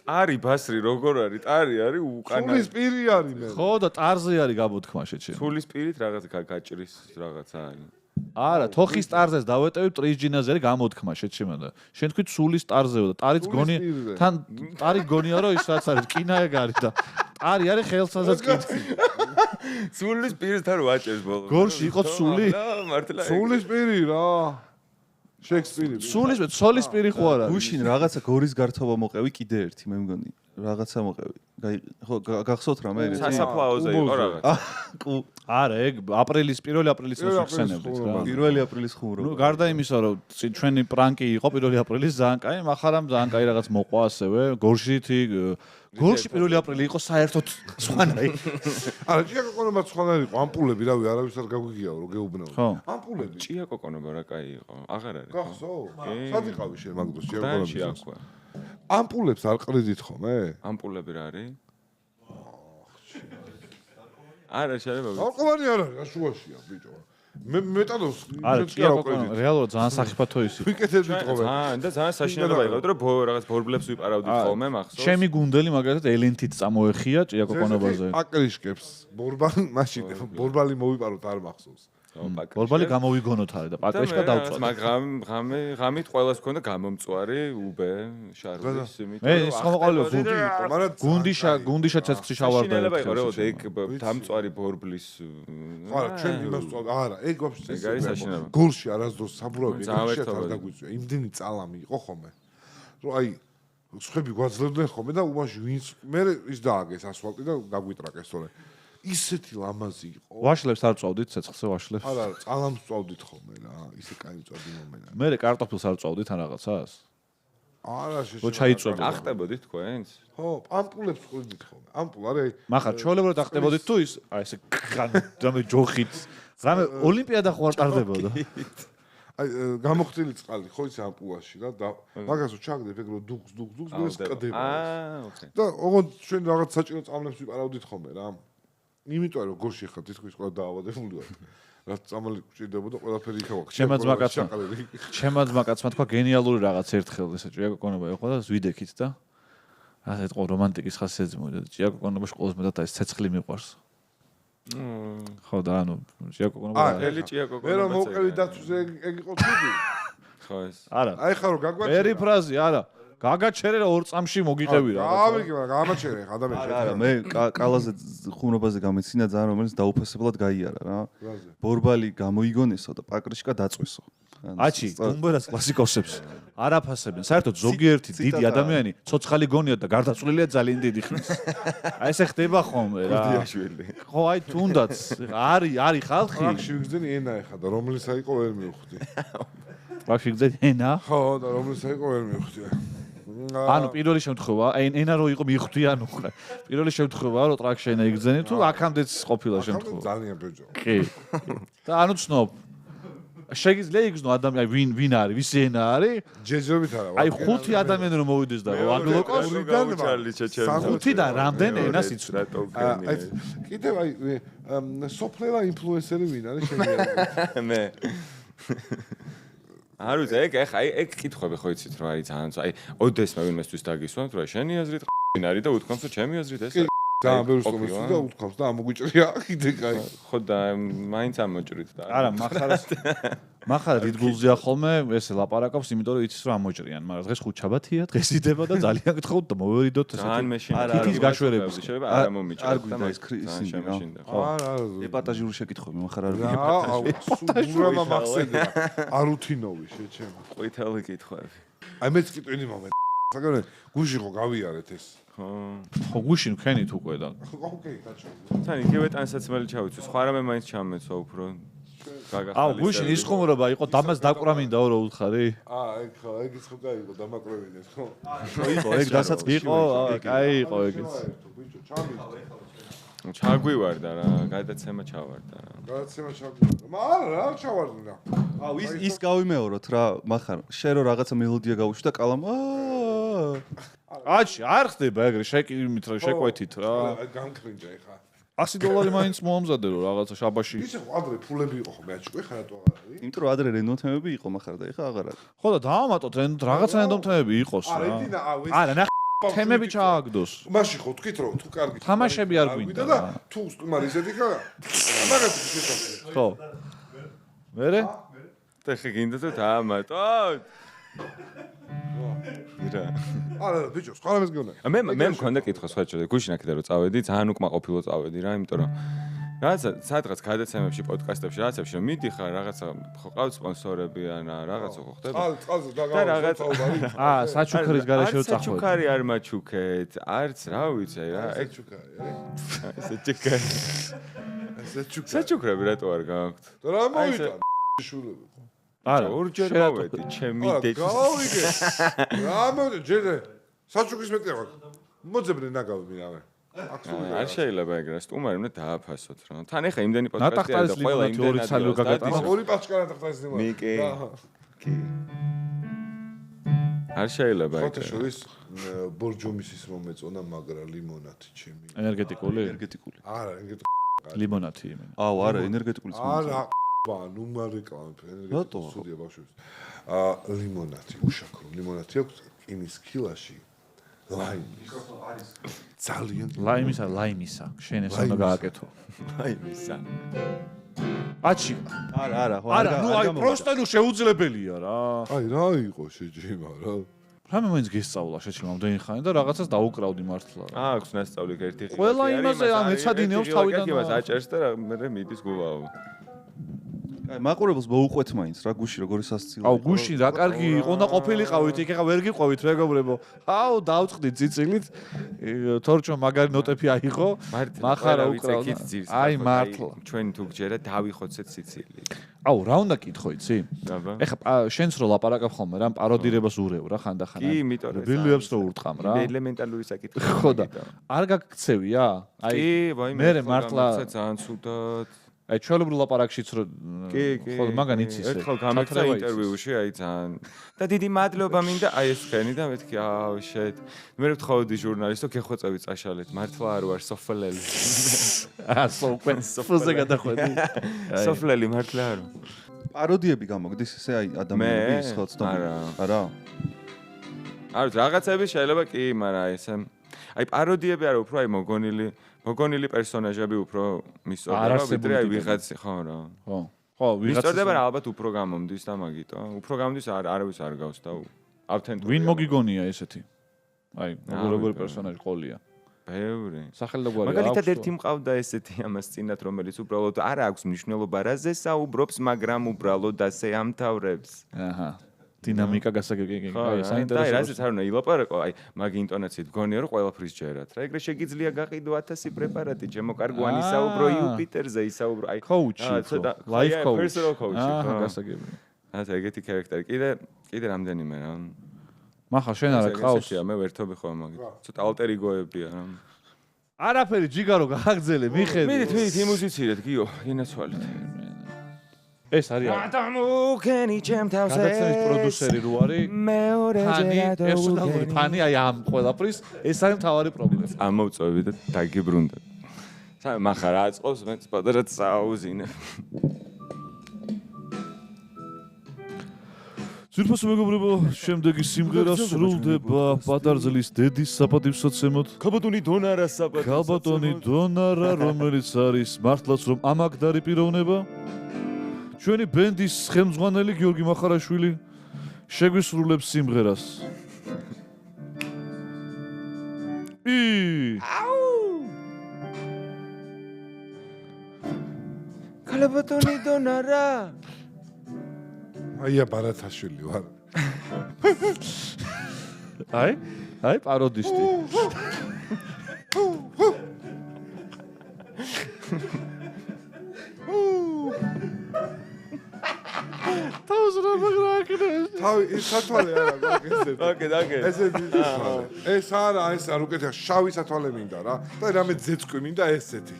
ტარი ბასრი როგორ არის? ტარი არის უკანა. სულის პირი არის მე. ხო და ტარზე არის გამოთქმა შეჩემა. სულის პირით რაღაც გაჭრის რაღაცა არის. არა, თოხის ტარზეს დავეტევი ტრიჯინაზე არის გამოთქმა შეჩემა და შენ თქვი სულის ტარზეო და ტარიც გონია თან ტარი გონია რომ ის რაც არის კინაეგ არის და ტარი არის ხელსაძაც კითხი. სულის პირით არ ვაჭერს ბოლოს. გორში იყო სული? მართლა. სულის პირი რა. შექსპირი. სოლის პირი ხო არა? გუშინ რაღაცა გორის გართობა მოყევი კიდე ერთი მე მგონი. რაღაცა მოყევი. ხო გახსოვთ რა მე? სასაფლაოზე იყო რაღაცა. არა, ეგ1 აპრილის წელს ვიხსენებდით რა. 1 აპრილის ხუმრობა. ნუ გარდა იმისა, რომ ჩვენი პრანკი იყო 1 აპრილის ძალიან კაი, მაგრამ ძალიან კაი რაღაც მოყვა ასევე. გორშითი გორში 1 აპრილი იყო საერთოდ სხვანაირი. არა, ჭია კოკონობა სხვანაირი იყო, ამპულები რავი, არავის არ გაგვიგიაო რომ გეუბნეო. ამპულები. ჭია კოკონობა რა კაი იყო. აღარ არის. გახსოვ? სად იყავი შენ მაგ დროს ჭია კოკონობა? კოკონობა. ამპულებს არ ყრიდით ხოლმე? ამპულები რა არის? არა, შეიძლება. ალკოვანი არ არის, შუაშია ბიჭო. მე მეტადოს არა, ჭია კოკონობა რეალურად ძალიან სახიფათო ის იყო. ვიკეთებდით ხოლმე. და ძალიან საშინელება იყო, რომ რაღაც ბორბლებს ვიპარავდით ხოლმე მახსოვს. ჩემი გუნდელი მაგალითად ელენთით წამოეხია ჭია კოკონობაზე. აკრიშკებს. ბორბალი მაშინ ბორბალი მოვიპაროთ არ მახსოვს. ბორბალი გამოვიგონოთ არის და პაკრიშკა დავწვათ. მაგრამ ღამით ყველას ქონდა გამომწვარი უბე შარვის იმით. ეს ხომყოლო გუნდიშა ცეცხლში შავარდა. შეიძლება იყო რომ ეგ დამწვარი ბორბლის არა ჩვენ იმას არა ეგ ვაფშე ეგ არის საშინელება. გულში არასდროს საბურავი ეგ არ დაგვიწვია. იმდენი წალამი იყო ხოლმე. რომ აი სხვები გვაძლევდნენ ხოლმე და უმაში ვინც მე ის დააგეს ასფალტი და გაგვიტრაკეს თორე ისეთი ლამაზი იყო. ვაშლებს არ წავდით ცეცხლზე ვაშლებს? არა, წალამს წავდით ხოლმე რა, ისე კაი წავდი მომენა. მე კარტოფილს არ წავდით ან რაღაცას? არა, ხო ჩაიწვევდი. ახტებოდით თქვენს? ხო, ამპულებს ყიდით ხოლმე. ამპულ არის. მახარ ჩოლებრად ახტებოდით თუ ის აი ესე რამე ჯოხით. რამე ოლიმპიადა ხო არ ტარდებოდა? აი გამოხდილი წყალი ხო იცი ამპულაში რა და მაგას რო ჩაგდებ ეგ რო დუღს ეს ყდება. ოკეი. და ოღონდ ჩვენ რაღაც საჭირო წამლებს ვიპარავდით ხოლმე რა. იმიტომ რომ გორში ხარ თითქოს ყველა დაავადებული ვარ. რა წამალი გჭირდებოდა ყველაფერი იქა ვაქვს. ჩემაც მაგაცმა თქვა გენიალური რაღაც ერთხელ ესე ჭიაკო კონება იყო და ვიდექით და ასე თქო რომანტიკის ხასიათზე მოვიდა და ჭიაკო კონებაში ყოველს მეტად ეს ცეცხლი მიყვარს. ხო და ანუ ჭიაკო კონობა ელი ჭიაკო კონება. მე რომ მოვყევი დაცვზე ეგ იყო თუდი. ხო ეს. არა. აი ხარო გაგვაჩერე. პერიფრაზი არა. გაგაჩერე 2 წამში მოგიყევი რა. გავიგე მაგრამ გამაჩერე ადამიანს. არა მე კალაზე ხუნობაზე გამეცინა ძალიან რომელიც დაუფასებლად გაიარა რა. ბორბალი გამოიგონესო და პაკრიშკა დაწვესო. აჩი გუმბერას კლასიკოსებს არაფასებენ. საერთოდ ზოგიერთი დიდი ადამიანი ცოცხალი გონიათ და გარდაცვლილია ძალიან დიდი ხნის. აი ესე ხდება ხოლმე რა. გუდიაშვილი. ხო აი თუნდაც არის ხალხი. აქ შევიგზენი ენა ეხა და რომლის აიყო ვერ მივხვდი. აქ შევიგზენი ენა? ხო და რომლის აიყო ვერ მივხვდი. ანუ პირველი შემთხვევა, ენა რო იყო მიხვდი ანუ ხარ. პირველი შემთხვევა რო ტრაქში ენა იგზენი თუ აქამდეც ყოფილა შემთხვევა. ძალიან ბეჯო. კი. და ანუ ცნობ შეგიძლია იგზნო ადამიანი ვინ არის, ვის ენა არის? ჯეჯობით არა. აი 5 ადამიანი რომ მოვიდეს და რო აგლოკოს ხუთიდან რამდენი ენას იცოდა? აი კიდევ აი სოფლელა ინფლუენსერი ვინ არის შეგიძლია? მე არ ვიცი ეგ კითხვები ხო იცით რა არის ძალიან აი ოდესმე ვინმესთვის დაგისვამთ რა შენი აზრით ვინ არის და უთქვამს რომ ჩემი აზრით ეს ძალიან ბევრი სტუმარს და უთქვამს და ამოგვიჭრია კიდე კაი ხო და მაინც ამოჭრით და არა მახარ რიდგულზეა ხოლმე ესე ლაპარაკობს იმიტომ რომ იცის რომ ამოჭრიან მაგრამ დღეს ხუთშაბათია დღეს იდება და ძალიან გთხოვთ და მოვერიდოთ ესეთი თითის გაშვერების შეიძლება არ მომიჭრა არ გვინდა ეს ისინი რა არა ეპატაჟური შეკითხვები მახარ არ ვიცი სულურამა მახსენდა არუთინოვი შეჩემ ყვითელი კითხვები აი მეც კი ტვინი მომენტ საგანე გუში ხო გავიარეთ ეს ხო გუში მქენით უკვე და ოკეი გაჩვენ თან იგივე ტანსაცმელი ჩავიცი სხვა რამე მაინც ჩამეცვა უფრო აუ გუში ის ხუმრობა იყო დამას დაკვრამინდაო რა უთხარი ეგ ხო ეგიც ხო გაიგო დამაკვრევინეს ხო იყო ეგ დასაწყისი იყო კაი იყო ეგიც ბიჭო ჩამი ჩაგვივარდა რა გადაცემა ჩავარდა რა გადაცემა ჩავარდა მაგრამ რა ჩავარდა აუ ის გავიმეოროთ რა მახარ შენ რო რაღაცა მელოდია გაუშვი და კალამ აჩი არ ხდება ეგრე შეკიმით რა შეკვეთით რა გამქრინჯა ეხა $100 მაინც მოამზადე რომ რაღაცა შაბაში ისე ხო ადრე ფულები იყო ხო მე აჩკვე ხარ რატო აღარ არის იმიტომ რომ ადრე რენდომთემები იყო მახარ და ეხა აღარ არის ხო და დაამატოთ რაღაცა რენდომთემები იყოს რა არა ნახე თემები ჩააგდოს მაშინ ხო თქვით რომ თუ კარგი თამაშები არ გვინდა და თუ სტუმარი ისეთი ხარ მაგას შეფასე ხო მერე და ხე გინდა თუ დაამატოთ არა ბიჭო სხვა რამეს გეუბნა მე მქონდა კითხვა სხვა ჩოდე გუშინ აქედან რომ წავედი ძალიან უკმაყოფილო წავედი რა იმიტომ რომ რაღაცა სადღაც გადაცემებში პოდკასტებში რაღაცებში რომ მიდიხარ რაღაცა ხო ყავს სპონსორები ან რაღაცა ხო ხდება წყალზე დაგავარდა საჩუქრის გარეშე წახვედი საჩუქარი არ მაჩუქეთ არც რა ვიცი რა ეგ ჩუქარი საჩუქარი საჩუქრები რატო არ გააქვთ და რა მოვიდა შულები არა ორჯერ მოვედი ჩემი დეცი გავიგე რა მოვიდა ჯერ საჩუქრის მეტი აქვს მოძებნე ნაგავი მინავე არ შეიძლება ეგრე სტუმარი უნდა დააფასოთ რა თან ახლა იმდენი პოდკასტია და ყველა იმდენი ცალი გაგატანა ორი პაჩკა ნატახტაის ნიმა მიკი არ შეიძლება ეგრე ხოთა შორის ბორჯომისის რომ მეწონა მაგრამ ლიმონათი ჩემი ენერგეტიკული არა ენერგეტიკული ლიმონათი იმენა აუ არა ენერგეტიკული არა ანუ მარეკავ ენერგეტიკული სუდია ბავშვებს ლიმონათი უშაქრო ლიმონათი აქვს კინის ქილაში ლაიმის ძალიან ლაიმისა შენ ეს უნდა გააკეთო ლაიმისა აჩი არა ნუ აი პროსტა ნუ შეუძლებელია რა აი რა იყო შეჯიმა რა რამე მაინც გესწავლა შეჩი მომდენი ხანი და რაღაცას დაუკრავდი მართლა რა აქვს ნასწავლი ერთი ხილი ყველა იმაზე ეცადინეობს თავიდან იმას აჭერს და მე მიდის გულაო აი მაყურებელს მოუყვეთ მაინც რა გუში როგორი სასწილო აუ გუში რა კარგი იყო და ყოფილიყავით იქ ახლა ვერ გიყვებით მეგობრებო აუ დავწყდი ციცილით თორჩო მაგარი ნოტები აიღო მახარა უკრავდა აი მართლა ჩვენ თუ გჯერა დავიხოცეთ ციცილი აუ რა უნდა კითხო იცი ეხლა შენს რო ლაპარაკობ ხოლმე რა პაროდირებას ურევ რა ხანდახან კი იმიტომ რომ ბილიებს რო ურტყამ რა ელემენტალური საკითხი ხო და არ გაგქცევია აი კი ვაიმე მე მართლა ძალიან ცუდად აი ჩვეულებრივ ლაპარაკშიც რო ხო მაგან იცის ერთხელ გამექცა ინტერვიუში აი ძალიან და დიდი მადლობა მინდა აი ეს ხენი და მეთქი აუ შეთ მე ვთხოვდი ჟურნალისტო გეხვეწევი წაშალეთ მართლა არ ვარ სოფლელი სოფლზე გადახვედი სოფლელი მართლა არ პაროდიები გამოგდის ესე აი ადამიანების ხელმძღვანელი არა არ რაღაცები შეიძლება კი მაგრამ ესე აი პაროდიები არა უფრო აი მოგონილი პერსონაჟები უფრო მისწორდება ვიდრე აი ვიღაცი ხო რა ხო ვიღაცი მისწორდება რა ალბათ უფრო გამომდის და მაგიტო უფრო გამომდის არავის არ გავს და ავთენტური ვინ მოგიგონია ესეთი აი როგორი პერსონაჟი ყოლია ბევრი სახელდაგვარი მაგალითად ერთი მყავდა ესეთი ამას წინათ რომელიც უბრალოდ არ აქვს მნიშვნელობა რაზე საუბრობს მაგრამ უბრალოდ ასე ამთავრებს აჰა დინამიკა გასაგებია აი საინტერესო და რაზეც არ უნდა ილაპარაკო აი მაგ ინტონაციით გონია რომ ყველაფრის ჯერათ რა ეგრე შეგიძლია გაყიდო 1000 პრეპარატი ჩემო კარგوانი საუბრო იუპიტერზე ისაუბრო აი კოუჩი ლაიფ კოუჩი პერსონალ კოუჩი აჰა გასაგებია ასე ეგეთი ქარაქტერი კიდე რამდენიმე რა მახა შენ არა ყავს მე ვერთობი ხო მაგით ცოტა ალტერ იგოებია რა არაფერი ჯიგარო გააგზელე მიხედე მიდით იმუზიცირეთ გიო ინაცვალეთ ეს არის ადამიანი ჩემთავზე გადაცემის პროდიუსერი რო არის ფანი პერსონალური ფანი აი ამ ყველაფრის ეს არის მთავარი პრობლემა ამოვწოვი და დაგიბრუნდა მახა რა აწყობს მე პატარა წაუზინე ძირფასო მეგობრებო შემდეგი სიმღერა სრულდება პატარძლის დედის საპატივსაცემოდ ქალბატონი დონარა საპატივსაცემოდ ქალბატონი დონარა რომელიც არის მართლაც რომ ამაგდარი პიროვნება ჩვენი ბენდის ხელმძღვანელი გიორგი მახარაშვილი შეგვისრულებს სიმღერას. ქალბატონი დონარა აია ბარათაშვილი ვარ. აი პაროდისტი. თავი სათვალე არა მაგესეთ. ოკეი. ეს არა, ეს არ უკეთია, შავი სათვალე მინდა რა. და რამე ძეწყვი მინდა ესეთი.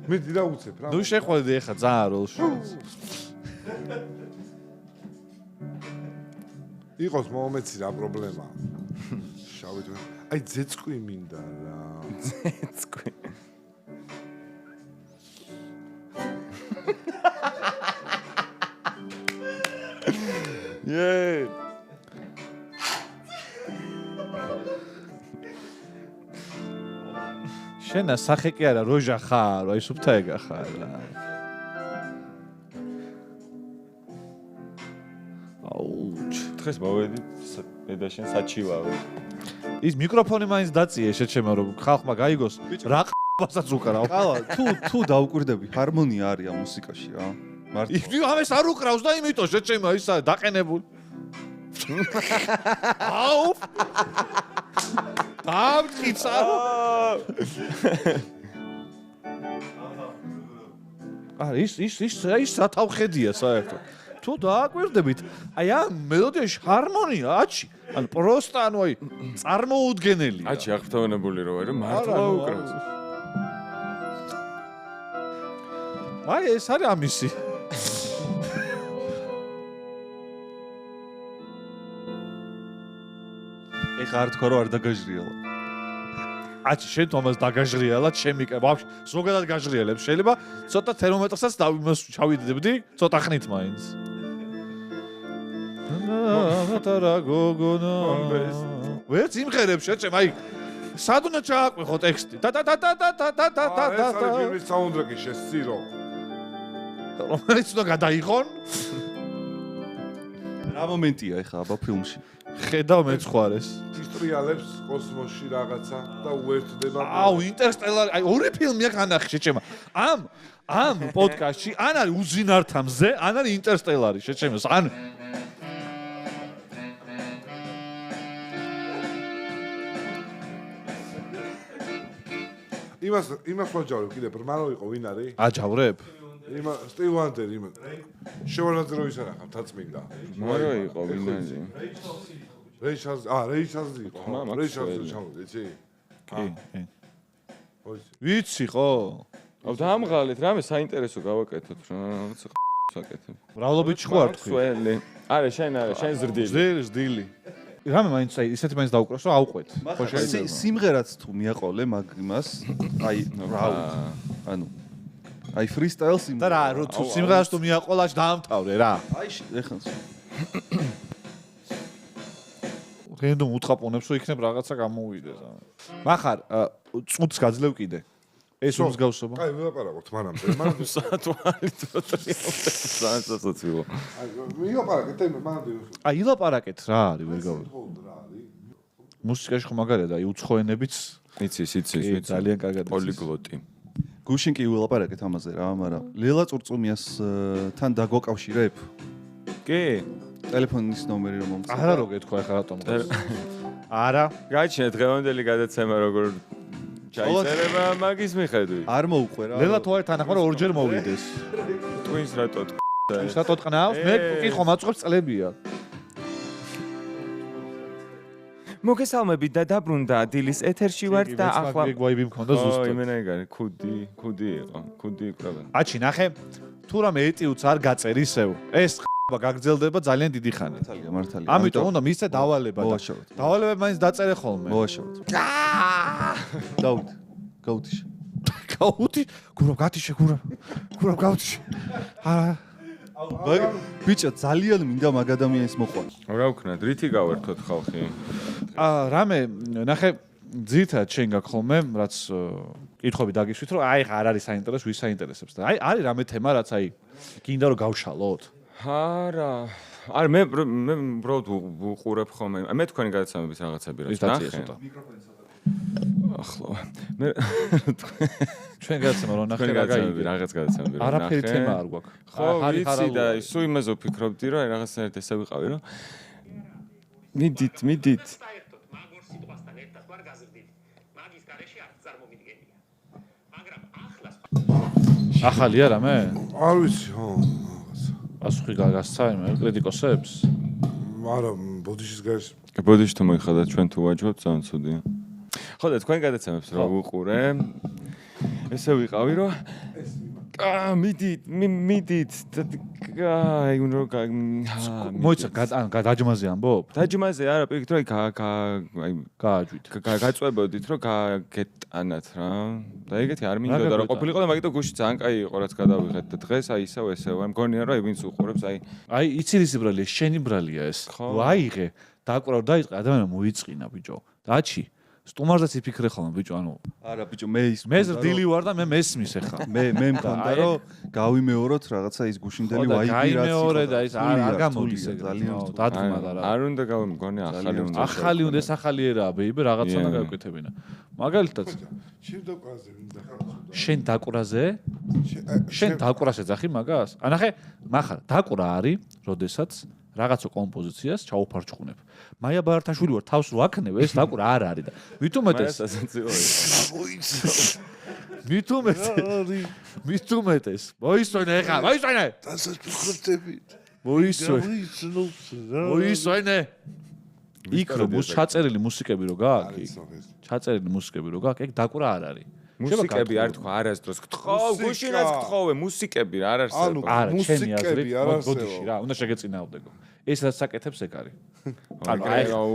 მიდი რა უცებ რა. ნუ შეხვედი ახლა ძალიან როლში. იყოს მომეცი რა პრობლემაა. შავი თუ აი ძეწყვი მინდა რა. ძეწყვი. შენა სახე კი არა როჟა ხარ, აი სუფთაეგა ხარ რა. აუჩ, დღეს მოვედი პედაშენ საჩივავე. ის მიკროფონი მაინც დაწიე შეჩემა რომ ხალხმა გაიგოს რა ყბასაც უკრავ. ყავა, თუ დაუკვირდები, ჰარმონია არის ამ მუსიკაში რა. მარტო ამას არ უკრავს და იმიტომ შეჩემა ისა დაყენებული. აუ! დამტკიცა. ის სათავხედია საერთოდ. თუ დააკვირდებით, აი ამ მელოდიაში ჰარმონია, აჩი, ანუ პროსტა ანუ აი წარმოუდგენელია. აჩი აღფრთოვანებული რო არა, მართლა უკრავს. აი ეს არის ამისი. ეხა არ თქვა რომ არ დაგაჟრიალა. აჩი შენ თომას დაგაჟრიალა ჩემიკა ვაფშე ზოგადად გაჟრიალებს შეიძლება ცოტა თერმომეტრსაც დავიმოს ჩავიდებდი ცოტა ხნით მაინც. მატარა გოგონა. ვერც იმღერებს შეჭემ აი სად უნდა ჩააყვეხო ტექსტი. და. ეს არის ფილმის საუნდტრეკი შესწირო. რომელიც უნდა გადაიღონ? რა მომენტია ეხა აბა ფილმში? ხედავ მეცხვარეს. ისტრიალებს კოსმოსში რაღაცა და უერთდება. აუ ინტერსტელარი, აი ორი ფილმი აქვს ანახი შეჭემა. ამ პოდკასტში ან არის უძინართა მზე, ან არის ინტერსტელარი შეჭემას. ან იმას ვაჯავებ კიდე ბრმანო იყო ვინ არის? აჯავრებ? სტივ ვანდერი იმ შევანაძრო ის არა ხარ თაწმინდა. მორო იყო ვინ არის? რეიშაზი იყო. რეიშაზი ჩამოდი, იცი? კი. ვიცი ხო? დამღალით, რამე საინტერესო გავაკეთოთ რა. ვაკეთებ. მრავლობით ხო არ თქვი? სველი. არა, შენ ზრდილი. ზრდილი. რამე მაინც აი ისეთი მაინც დაუკრავს რომ აუყვეთ. ხო შეიძლება. სიმღერაც თუ მიაყოლე მაგ იმას, აი ანუ აი freestyle სიმღერა. და რა, თუ სიმღერას თუ მიაყოლაშ დაამთავრე რა. აი ეხლა რენდომ უთხრაპონებს რომ იქნებ რაღაცა გამოუვიდეს. მახარ წუთს გაძლევ კიდე. ეს უმსგავსობა. აი, ვილაპარაკოთ მანამდე. სათვალით სანსაცილო. ვილაპარაკეთ მანამდე. აი, ილაპარაკეთ რა არის ვერ გავიგე. მუსიკაში ხო მაგარია და აი უცხოენებიც იცი, ძალიან კარგად იცის. პოლიგლოტი. გუშინ კი ვილაპარაკეთ ამაზე რა, მაგრამ ლელა წურწუმიას თან დაგვაკავშირებ? კი. ტელეფონის ნომერი რომ მომწე. არა რო გეთქვა ახლა რატომ? არა. გაიჩინე დღევანდელი გადაცემა როგორ ჩაიწერება მაგის მიხედვით. არ მოუყვე რა. ლელა თუ არ თანახმა რომ ორჯერ მოვიდეს. ტვინს რატო? ის რატო ტყნავს? მე კი ხომ აწყვებს წლებია. მოგესალმებით და დაბრუნდა დილის ეთერში ვართ და ახლა გვაიბი მქონდა ზუსტად. ой, იმენა ეგ არის, ქუდი იყო, ქუდი უკრავენ. აჩი ნახე, თუ რამე ეტიუც არ გაწერ ისევ. ეს გაგრძელდება ძალიან დიდი ხანი. მართალია. ამიტომ უნდა მისცე დავალება. დავალება მაინც დაწერე ხოლმე. მოვაშავოთ. გაუთიშე. გაუთი? გურა გათიშე გურა. გურა გაუთიშე. არა. ბიჭო, ძალიან მინდა მაგ ადამიანის მოყვანა. რა ვქნათ, რითი გავერთოთ ხალხი? რამე, ნახე, ძირითადად შენ გაქვს ხოლმე, რაც კითხვები დაგიშვით, რომ აი ხა არ არის საინტერესო, ვის საინტერესებს და აი არის რამე თემა, რაც აი გინდა რომ გავშალოთ. არა. არა, მე უბრალოდ ვუყურებ ხოლმე. მე თქვენი გადაცემების რაღაცები რა ნახე. ახლა მე ჩვენ გადაცემა რომ ნახე რა გაიგე. რაღაც გადაცემები რა ნახე. არაფერი თემა არ გვაქვს. ხო, ვიცი და სულ იმაზე ვფიქრობდი, რომ აი რაღაცნაირად ესე ვიყავი, რომ მიდით. მაგ ორ სიტყვასთან ერთად ვარ გაზრდილი. მაგის გარეშე არ წარმომიდგენია. მაგრამ ახლა ახალია რამე? არ ვიცი, ხო. პასუხი გაგასცა იმ კრიტიკოსებს? არა, ბოდიშის გარშ. ბოდიში თუ მოიხადა ჩვენ თუ ვაჯობთ, ძალიან ცუდია. ხო და თქვენ გადაცემებს რა ვუყურე. ესე ვიყავი, რომ მიდით. აი, უნდა მოიცა დაჯმაზე ამბობ? დაჯმაზე არა, პირიქით რომ აი გააჯვით. გაწვებოდით რომ გაგეტანათ რა. და ეგეთი არ მინდოდა რომ ყოფილიყო და მაგიტო გუში ძალიან კაი იყო რაც გადავიღეთ და დღეს აი ისევ აი მგონია რომ აი ვინც უყურებს აი იცი ისი ბრალია, შენი ბრალია ეს. აიღე, დააკვრა დაიწყე ადამიანმა მოიწყინა ბიჭო. დაჩი სტუმარზეც იფიქრე ხოლმე ბიჭო, ანუ არა ბიჭო, მე ზრდილი ვარ და მე მესმის ახლა. მე მქონდა რომ გავიმეოროთ რაღაცა ის გუშინდელი ვაიბი რაც იყო. გაიმეორე და ის არ გამოდის ეგ ძალიან დადგმა და რა. არ უნდა გავიმგონე ახალი უნდა. ახალი უნდა ეს ახალი ერაა ბეიბი რაღაცა უნდა გავკეთებინა. მაგალითად შენ დაკვრაზე მინდა. შენ დაკვრაზე? შენ დაკვრას ეძახი მაგას? ანახე, მახარ დაკვრა არის, როდესაც რაღაცა კომპოზიციას ჩაუფარჩხუნებ. მაია ბარათაშვილი ვარ, თავს რო აქნებ, ეს დაკვრა არ არის და მithumetes მithumetes მოისვენე ხა, მოისვენე. დასაწყისებით. მოისვენე. იქ რომ ჩაწერილი მუსიკები რო გააქვს, ჩაწერილი მუსიკები რო გააქვს, ეგ დაკვრა არ არის. მუსიკები არ თქვა არასდროს გთხოვ, გუშინაც გთხოვე მუსიკები არ არსებობს. არა, ჩენი აზრით, ბოდიში რა, უნდა შეგეწინააღმდეგო. ეს რაც საკეთებს ეგ არის.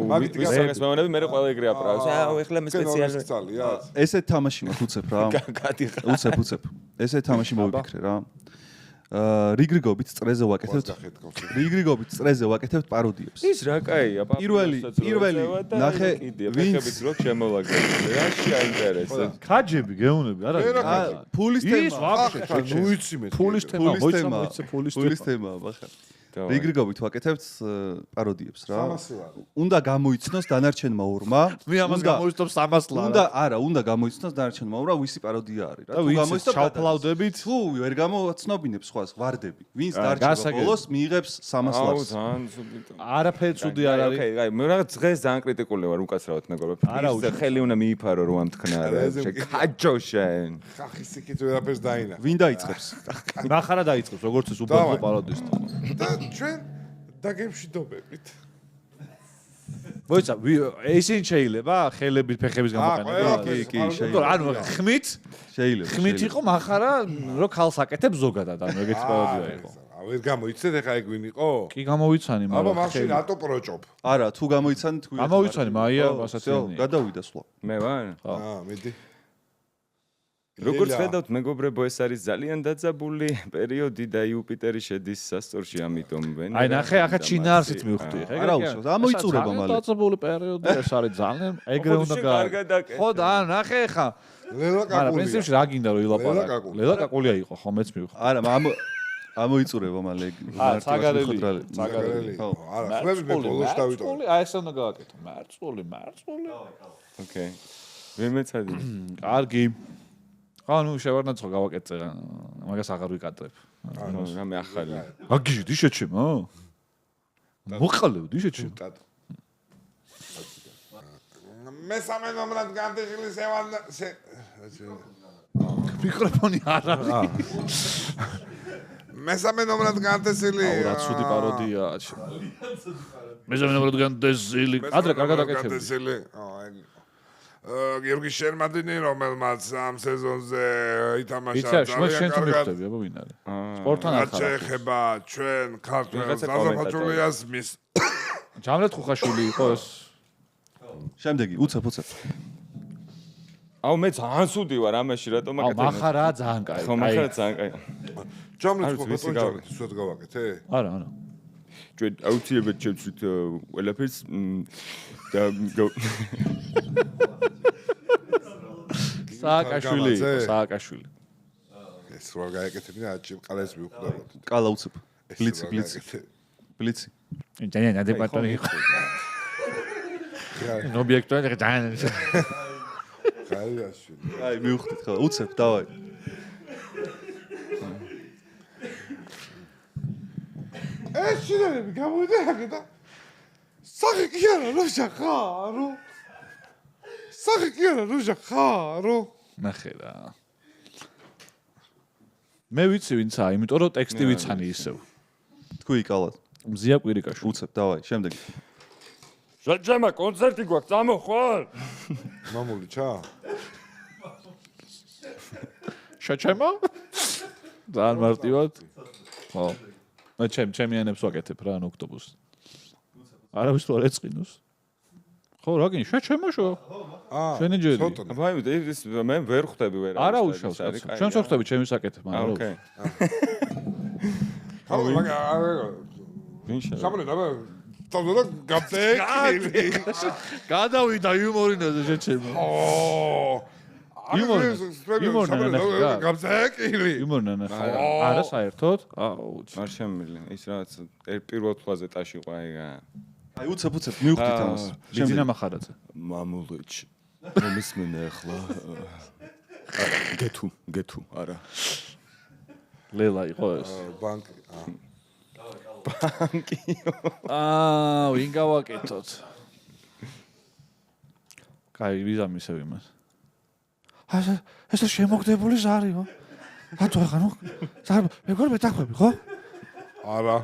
მაგის მეუბნები მე ყველა ეგრე აპრავს. აუ, ეხლა მე სპეციალური. ესეთ თამაში მოგუცებ რა. უცებ. ესეთ თამაში მოვიფიქრე რა. რიგრიგობით წრეზე ვაკეთებთ. რიგრიგობით წრეზე ვაკეთებთ პაროდიებს. ის რა კაია, პირველი ნახე ვინც რო შემოვაგებდი. რა შეაინტერესებს. ხაჯები გეუნები, არა? ფულის თემა. ის ვაფშე, ნუ იცი მე. ფულის თემა, მოიცა ფულის თემა, ბახარ. რიგრიგობით ვაკეთებთ პაროდიებს რა. უნდა გამოიცნოს დანარჩენმა ორმა. მე ამას გამოიცნობ 300 ლარა. უნდა გამოიცნოს დანარჩენმა ორმა, ვისი პაროდია არის რა. თუ გამოიცნოს ჩავფლავდებით, თუ ვერ გამოცნობინებს სხვა ვარდები. ვინც დარჩება ბოლოს მიიღებს 300 ლარს. არაფერი ცუდი არ არის. აი, მე რაღაც დღეს ძალიან კრიტიკული ვარ უკაცრავად მეგობრებო. ხელი უნდა მიიფარო რომ ამთქნა რა. შეკაჯო შენ. ხახის იქით ვერაფერს დაინა. ვინ დაიწყებს? ნახარა დაიწყებს, როგორც ეს უბანო პაროდისტი. და ჩვენ დაგემშვიდობებით. მოიცა ისინი შეიძლება ხელებით ფეხების გამოყენება კი, შეიძლება. ანუ ხმით შეიძლება იყო מחარა რომ ქალს აკეთებს ზოგადად ანუ ეგეთი პაროდია იყო ვერ გამოიცეთ ეხა ეგ ვინ იყო? კი გამოვიცანი აბა მაშინ რატო პროჭობ? არა თუ გამოიცანით თუ გამოვიცანი მაია ასათიანი გადავიდა სულ მე ვარ მიდი. როგორც ხედავთ მეგობრებო ეს არის ძალიან დაძაბული პერიოდი და იუპიტერი შედის სასწორში ამიტომ ვენერა აი ნახე ახლა ჩინარსით მივხვდი ხე არა უშავს ამოიწურება მალე დაძაბული პერიოდი ეს არის ძალიან ეგრე უნდა ხო და ნახე ხა ლელა არა კაკულია. პრინციპში რა გინდა რომ ილაპარაკო ლელა კაკულია იყო ხო მეც მივხვდი არა ამოიწურება მალე ცაგარელი ხო, არა, ხმები მე ბოლოს დავიტოვე. აი ეს უნდა გააკეთო მარწული ოკეი ვიმეცადი კარგი ხო ნუ შევარნაცხო გავაკეთე მაგას აღარ ვიკატრებ რამე ახალი აგი დიშეჩემო მოყალევდი შეჩემ მესამე ნომრად განტეხილი სევანდა მიკროფონი არ არის მესამე ნომრად განტესილი რა ცუდი პაროდია მესამე ნომრად განტესილი ადრე კარგად აკეთებდი განტესილი გიორგი შერმადინი რომელმაც ამ სეზონზე ითამაშა ძალიან კარგად მიხდები აბა ვინ არის სპორტთან არ ხარ ეხება ჩვენ ქართველ საზაფხულიას მის ჯამრეთ ხუხაშვილი იყო ეს შემდეგი უცებ აუ მე ძალიან სუდი ვარ ამაში რატომ აკეთებ მახარა ძალიან კაი ხო მახარა ძალიან კაი ჯამრეთ ხუხაშვილი სულ გავაკეთე არა ჩვენ აუცილებლად შევცვით ყველაფერს და სააკაშვილი ეს რა გააკეთებინა აჭი ყალეს მივხვდებოდ კალა უცებ ბლიცი ძალიან ადეკვატური იყო ობიექტური ძალიან ხალიაშვილი აი მივხვდით ხო უცებ დავაი ეს შინელები გამოვიდა და სახი კი არა როჟა ხარო სახი კი არა როჟა ხარო ნახე რა მე ვიცი ვინცაა იმიტომ რომ ტექსტი ვიცანი ისევ თქვი კალად მზია კვირიკაშვილი უცებ დავაი შემდეგი ჟაჯამა კონცერტი გვაქვს წამოხვალ მამული ჩა შეჩემა ძალიან მარტივად ხო მე ჩემიანებს ვაკეთებ რა ან ოქტოპუსს არავის თუ არ ეწყინოს ხო რა გინ შეჩემაშო შენი ჯერი აბა ეს მე ვერ ხვდები ვერ არა უშავს ჩვენ შევხვდები ჩემი საკეთებ მაგრამ ოკეი ხო მაგა ვინ შე სამრე და თავდა გაბტეკილი გადავიდა იუმორინოზე შეჩემა გაბტეკილი იუმორნა არა საერთოდ არ შემილი ის რაღაც პირველ თვალზე ტაში ყვა აი უცებ მივხვდით ამას ბიზინა მახარაძე მამულეჩი მომისმენე ახლა გეთუ არა ლელა იყო ეს ბანკი ვინ გავაკეთოთ კაი ვიზამისევ იმას ეს შემოგდებული ზარიო რატო ახლა ნუ მეგობრებო მეთახვები ხო არა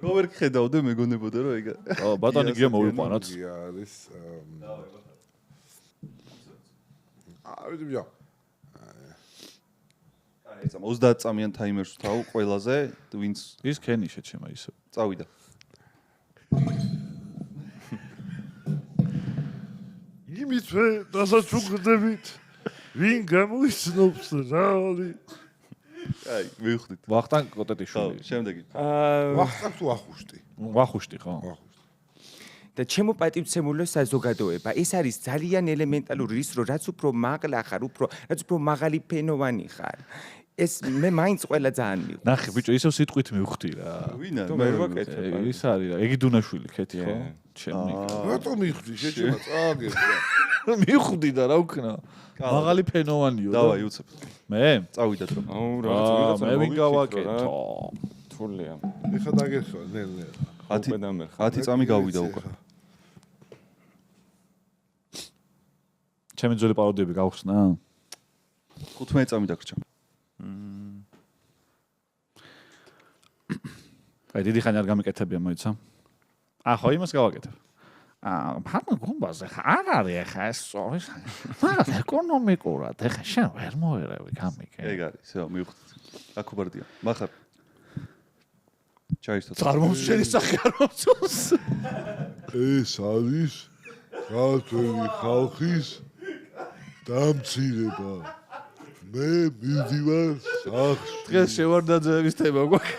როგორ ხედავდე მეგონებოდა რომ ეგ ბატონი გია მოვიყვანოთ არის ავიდი ბიო აი ეს 30 წამიან ტაიმერს ვთავ ყველაზე ვინც ის ქენი შეჩემა ისე წავიდა იმითვე დასაც უხდებით ვინ გამოიცნობს რალი აი მივხვდით ვახტანგ კოტეტიშვილი შემდეგი ვახტანგ თუ ახუშტი ვახუშტი ხო და ჩემო პატივცემულო საზოგადოება ეს არის ძალიან ელემენტალური ის რომ რაც უფრო მაღლა ხარ რაც უფრო მაღალი ფენოვანი ხარ ეს მე მაინც ყველა ძალიან მივხვდი ნახე ბიჭო ისევ სიტყვით მივხვდი რა ვინ არის მე ვაკეთებ ის არის რა ეგიდუნაშვილი ქეთი ხო ჩემი რატო მივხვდი შეჩემა წაგებ მივხვდი და რა ვქნა მაღალი ფენოვანიო დავაი უცებ მე წავიდა დრო აუ რაღაც მე ვინ გავაკეთო თულია ეხა დაგეხო ნელ 10 წამი გავიდა უკვე ჩემი ძველი პაროდიები გავხსნა 15 წამი დაგრჩა აი დიდი ხანი არ გამიკეთებია მოიცა. ხო იმას გავაკეთებ. ფარმა გუმბაზე არ არის ხა ეს მაგრამ ეკონომიკურად ხა შენ ვერ მოერევი გამიკე. ეგ არის, всё, მივხვდით. აკუბარდია. მახარ. ჩაისთო. წარმომშენი სახე არ მომწონს. ეს არის ქართული ხალხის დამცირება. მე მივდივარ სახლში. დღეს შევარდაძეების თემა გვაქვს.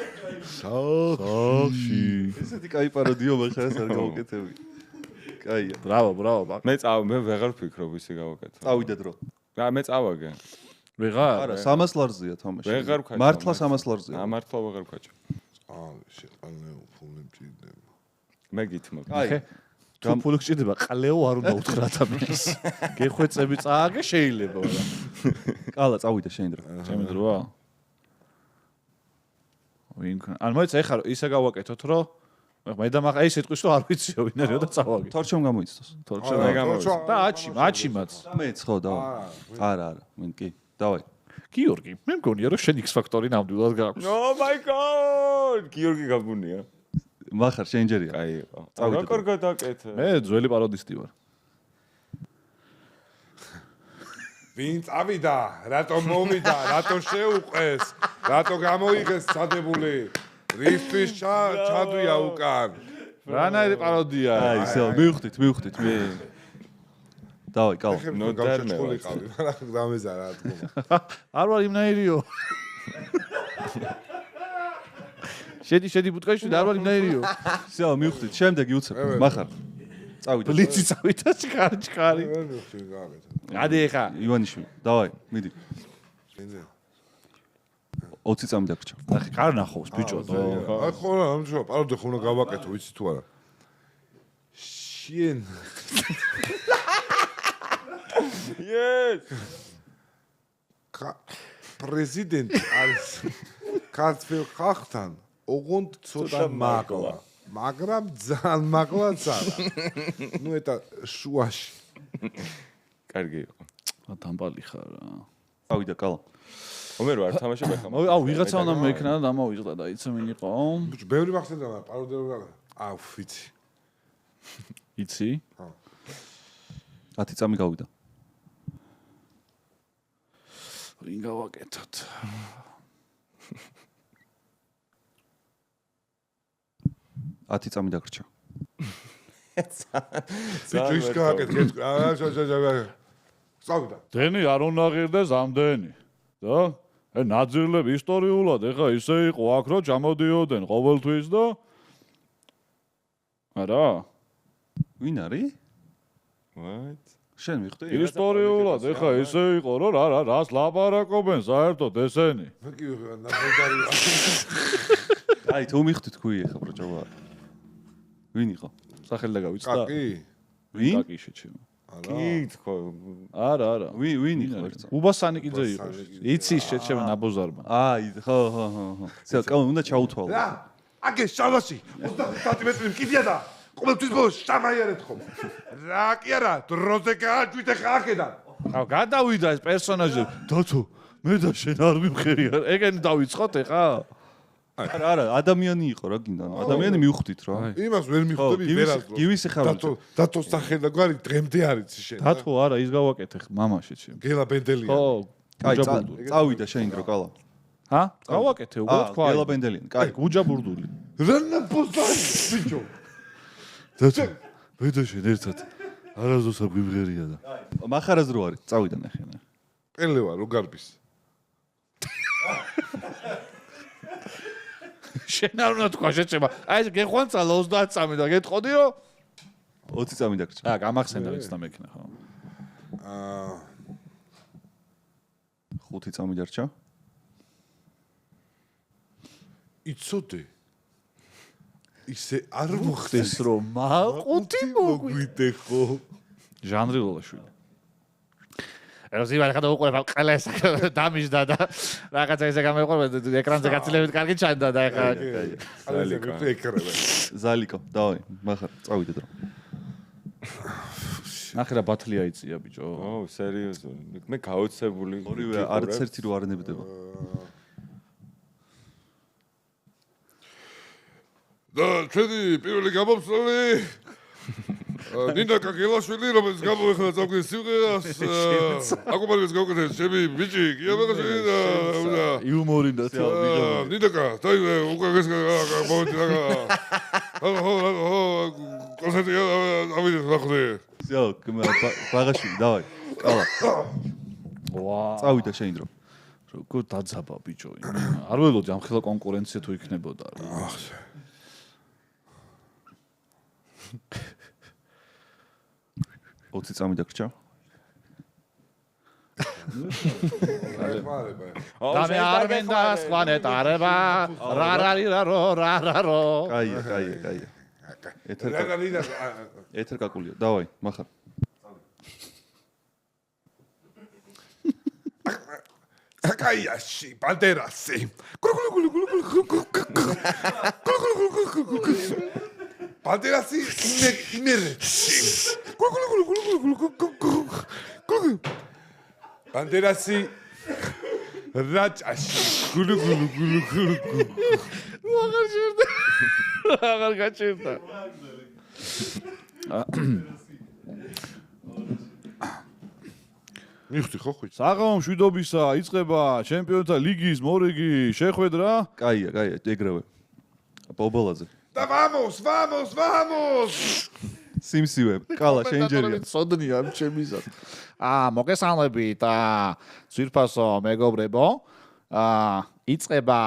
სახლში. ესეთი კაი პაროდია მახარ ეს არ გავაკეთები. კაია. ბრავო. მე ვეღარ ვფიქრობ ისე გავაკეთო. წავიდა დრო. მე წავაგე. ვეღარ? არა, 300 ლარზეა თამაში. ვეღარ ვქაჭა. მართლა 300 ლარზეა. მართლა ვეღარ ვქაჭა. შეყანე უფული მჭირდება. მე გითმობ. აი, თუ ფული გჭირდება, ყლეო არ უნდა უთხრა ადამიანს. გეხვეწები წააგე შეიძლება, მაგრამ კალა წავიდა შენ დრო. ჩემი დროა. ან მოიცა ეხლა ისე გავაკეთოთ, რომ მე და მაგ აი სიტყვის რომ არ ვიციო ვინ არისო და წავაგე. თორჩომ გამოიცდოს. თორჩა მე გამოვიდა. და აჩიმაც. მეც ხო და. არა, მენ კი. დავაი. გიორგი, მე მგონია რომ შენ X ფაქტორი ნამდვილად გაქვს. Oh my god! გიორგი გაბუნია. მახარ შენ ჯერია. აი იყო. როგორ გადაკეთე? მე ძველი პაროდისტი ვარ. ვინ წავიდა? რატომ მოვიდა? რატომ შეუყვეს? რატო გამოიღეს წადებული? რისთვის ჩადვია უკან? რანაირი პაროდია? აი, всё, მივხვდით. დავაი, კალა. ნოდერმე ყავი, მაგრამ დამეზა რა თქმა. არ ვარ იმნაირიო. შედი ბუტკაში და არ ვარ იმნაირიო. всё, მივხვდით. შემდეგი უცებ. მახარ. წავიდა. ბლიცი წავიდა ჩქარი. ვერ მივხვდი გააკეთა. გადი ხა. ივანიშვილი. დავაი, მიდი. შენზე. 20 წამი დაგრჩა. ნახე, კარ ნახავს ბიჭო. აი ხო რა, ამჟო პაროდე ხო უნდა გავაკეთო, ვიცი თუ არა. შენ Yes! პრეზიდენტი არის ქართულ ხალხთან ოღონდ ცოტა მაგლა, მაგრამ ძალიან მაგლაც არა. ნუ ეტა შუაში. კარგი იყო. დამბალი ხარ რა. წავიდა კალა. ომერო არ თამაშობ ახლა. აუ ვიღაცა უნდა მექნა და დამოვიღდა და იცი ვინ იყო? ბიჭო, ბევრი მახსენდა მაგრამ პაროდე აუ ვიცი. იცი? 10 წამი გავიდა. ვინ გავაკეთოთ? ათი წამი დაგრჩა. ბიჭო ის გააკეთე. წავიდა. დენი არ უნდა ღირდეს ამდენი. და ნაძირლები ისტორიულად ეხა ისე იყო აქ რომ ჩამოდიოდნენ ყოველთვის და არა? ვინ არის? What? შენ მიხდი? ისტორიულად ეხა ისე იყო რომ რას ლაპარაკობენ საერთოდ ესენი. მე კი ნაბოლდარი. აი თუ მიხდი თქვი ეხა ბროჭობა. ვინ იყო? სახელი და გავიცდა? კაკი. ვინ? კაკი შეჩემო. კი თქო. არა. ვინ იყო ერთსა? უბასანიკიძე იყო. იცი შეჩემო ნაბოზარმა. აი ხო. всё, კამა უნდა ჩაუთვალო. რა? აგე შალაში 30 სანტიმეტრი მკიდია და ყოველთვის ბოლოს შამაიერეთ ხომ. რა კი არა, დროზე გააჭვით ახლა აქედან. აუ გადავიდა ეს პერსონაჟი. დათო, მე და შენ არ მივხერია. ეგენი დავიწყოთ ეხა? არა, ადამიანი იყო რა გინდა. ადამიანი მივხვდით რა. იმას ვერ მიხვდები ვერასდროს. გივისი ხარ. დათო სახელი და გვარი დღემდე არის შენ. დათო არა, ის გავაკეთე მამაში ჩემ. გელა ბენდელია. ხო. კაი, წავიდა შენ დრო კალა. ჰა? გავაკეთე უკვე თქვა. გელა ბენდელიანი. კაი, გუჯა ბურდული. რანა პოსტარი ბიჭო. დათო, მე და შენ ერთად არასდროს არ გვიმღერია და. მახარას დრო არის. წავიდა ნახე. პელე ვარ, რო გარბის. შენ არ უნდა თქვა შეჭება. აი ეს გეხვანცალა 30 წამი და გეტყოდი რომ 20 წამი დაგრჩა. აა გამახსენდა ვიცდა მექნა ხო. 5 წამი დარჩა. იცოდე. ისე არ მოხდეს ეს რომ მაყუთი მოგვიდე ხო? ჟანრი ლოლაშვილი. როზი ვარ ხა და უყურებ ყელეს დამიჟდა და რაღაცა ისე გამეყურებ ეკრანზე გაცილებით კარგი ჩანდა და ეხა ზალიკო ეკრანზე ზალიკო დავაი მახარ წავიდე დრო. ნახე რა ბათლი აიწია ბიჭო. ო, სერიოზული. მე გაოცებული. ორივე არც ერთი რო არ ნებდება. და ჩვენი პირველი გამომცდელი ნინა კაკელაშვილი, რომელიც გამოეხლა წავკის სიმღერას, აკომპანიმენტს გავუკეთეს ჩემი ბიჭი, კიაბაღაშვილი და იუმორი და ნინაკა, დაი უკაგეს მომენტი და კონცერტი ავიდეთ ნახდე. всё, ბაღაშვილი, давай. ყალა. ვა. წავიდა შენი დრო. როგორ დაძაბა ბიჭო. არ ველოდი ამ ხელა კონკურენცია თუ იქნებოდა. 20 წამი დაგრჩა. და მე არ მინდა სხვა ნეტარება. რა. კაია. ეთერ კაკულია. давай, მახარ. კაიაში, ბანდერასი. ბანდერასი იმერეთში. ბანდერასი რაჭაში. აღარ გაჩერდა. მიხდი ხო ხუჭ. საღამო მშვიდობისა იწყება ჩემპიონთა ლიგის მორიგი შეხვედრა. კაია, ეგრევე. ბობოლაძე. და vamos. სიმსივე, ყალა შენჯერია. სოდნია ჩემისად. მოგესალმებით ძვირფასო მეგობრებო. იწყება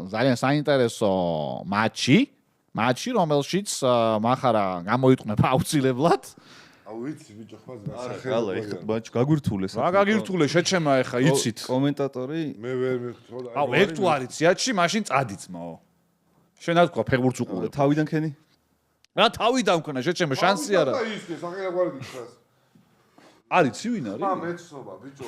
ძალიან საინტერესო მატჩი, რომელშიც მახარა გამოიტყნება აუცილებლად. ვიცი ბიჭო ხმას ყალა ეხლა ბაჭ გაგვირთულეს. რა გაგირთულე შეჩემა ეხა იცით. კომენტატორი მე ვერ მიხსოვდა. ერთ თუ არის ციაჩი, მაშინ წადიწმაო. შენ რა თქვა ფეხბურთს უყურებ. თავიდან ქენი? რა თავიდან მქონა შეჩემა შანსი არა. ისე სახელგვარი გიქრას. არის ვინ არის? მეცნობა ბიჭო.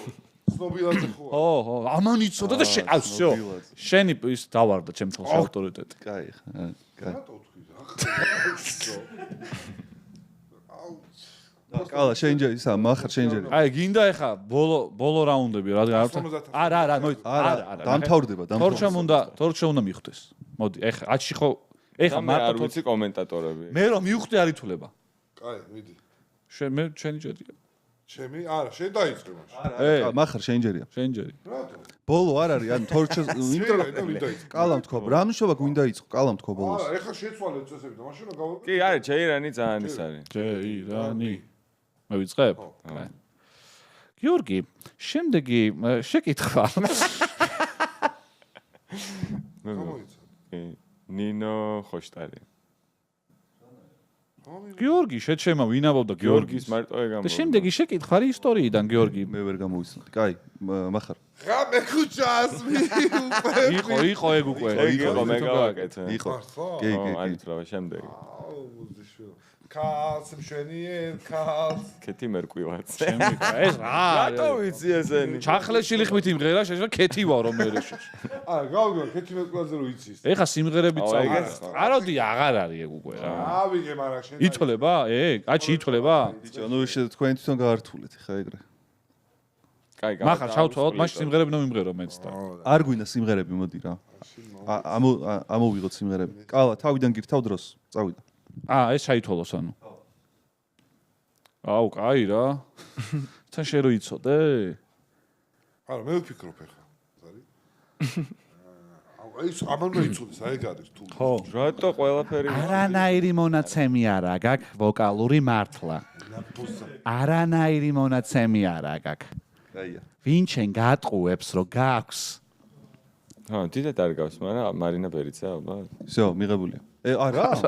ცნობილადზე ხო. ო, ამან იცოდა და всё. შენი ის დავარდა ჩემ თავს ავტორიტეტი. კაი. რატო თქვი რა? ყალა შენჯერი, ისა მახარ შენჯერი. აი, გინდა ეხა ბოლო რაუნდები რა. არა, ნოი. არა. დამთავრდება. თორჩა უნდა მიხვდეს. მოდი, ეხა ათში ხო ეხა მე არ ვიცი კომენტატორები. მე რომ მივხვდი არ ითולה. კაი, მიდი. შენი ჯერია. ჩემი? არა, შენ დაიწყე მაშინ. არა, მახარ შენჯერია. შენჯერი. რატო? ბოლო არ არის, ანუ თორჩას ყალამ თქვა, რა მნიშვნელობა გვინდა იწყო, ყალამ თქვა ბოლოს. არა, ეხლა შეცვალე წესები და მაშინ გავაკეთე. კი, არის, ჩეირანი ძალიან ის არის. ჯეირანი. მე ვიწყებ? კაი. გიორგი, შემდეგი შეკითხვა. გამოიცა. ნინო ხოშტარი. გიორგი, შეჩემა ვინაბავდა გიორგის მარტო ეგ და შემდეგი შეკითხვა არის ისტორიიდან გიორგი. მე ვერ გამოვიცნობ. კაი, მახარ. რა მეკუჭას იყო ეგ უკვე. იყო მე გავაკეთე. იყო. კი. არის რა შემდეგი. კაც მშვენიერ კაც ქეთი მერკვილაც. ეს რა? რატო ვიცი ესენი? ჩახლეში ლიხმით იმღერა, შეიძლება ქეთი ვარო მე რეშე. არა, გავიგე, ქეთი მეკვლაზე რო იცის. ეხა სიმღერები წავიდა. აროდი აღარ არის ეგ უკვე რა. ავიგე, მაგრამ შენ ითოლება ეგ? აჩი ითოლება? ბიჭო, ნუ შეიძლება თქვენ თვითონ გაართულეთ ხა ეგრე. კაი, მახარ ჩავთვალოთ, მაშინ სიმღერები ნო მიმღერო მეც და. არ გვინდა სიმღერები, მოდი რა. ამოვიღოთ სიმღერები. ყალა, თავიდან გირთავ დროს, წავიდა. ეს ჩაითვალოს ანუ. აუ, კაი რა. თან შე რო იცოდე? არა, მე ვფიქრობ ეხლა. ზარი? ის ამან იცოდეს, აი ეგ არის თუ. ხო. რატო ყველაფერი არანაირი მონაცემი არა გაქვს ვოკალური მართლა. არანაირი მონაცემი არა გაქვს. კაია. ვინ შენ გატყუებს რომ გაქვს? ჰა, დიდად არ გავს, მაგრამ მარინა ბერიცა ალბათ. всё, მიღებულია. არა?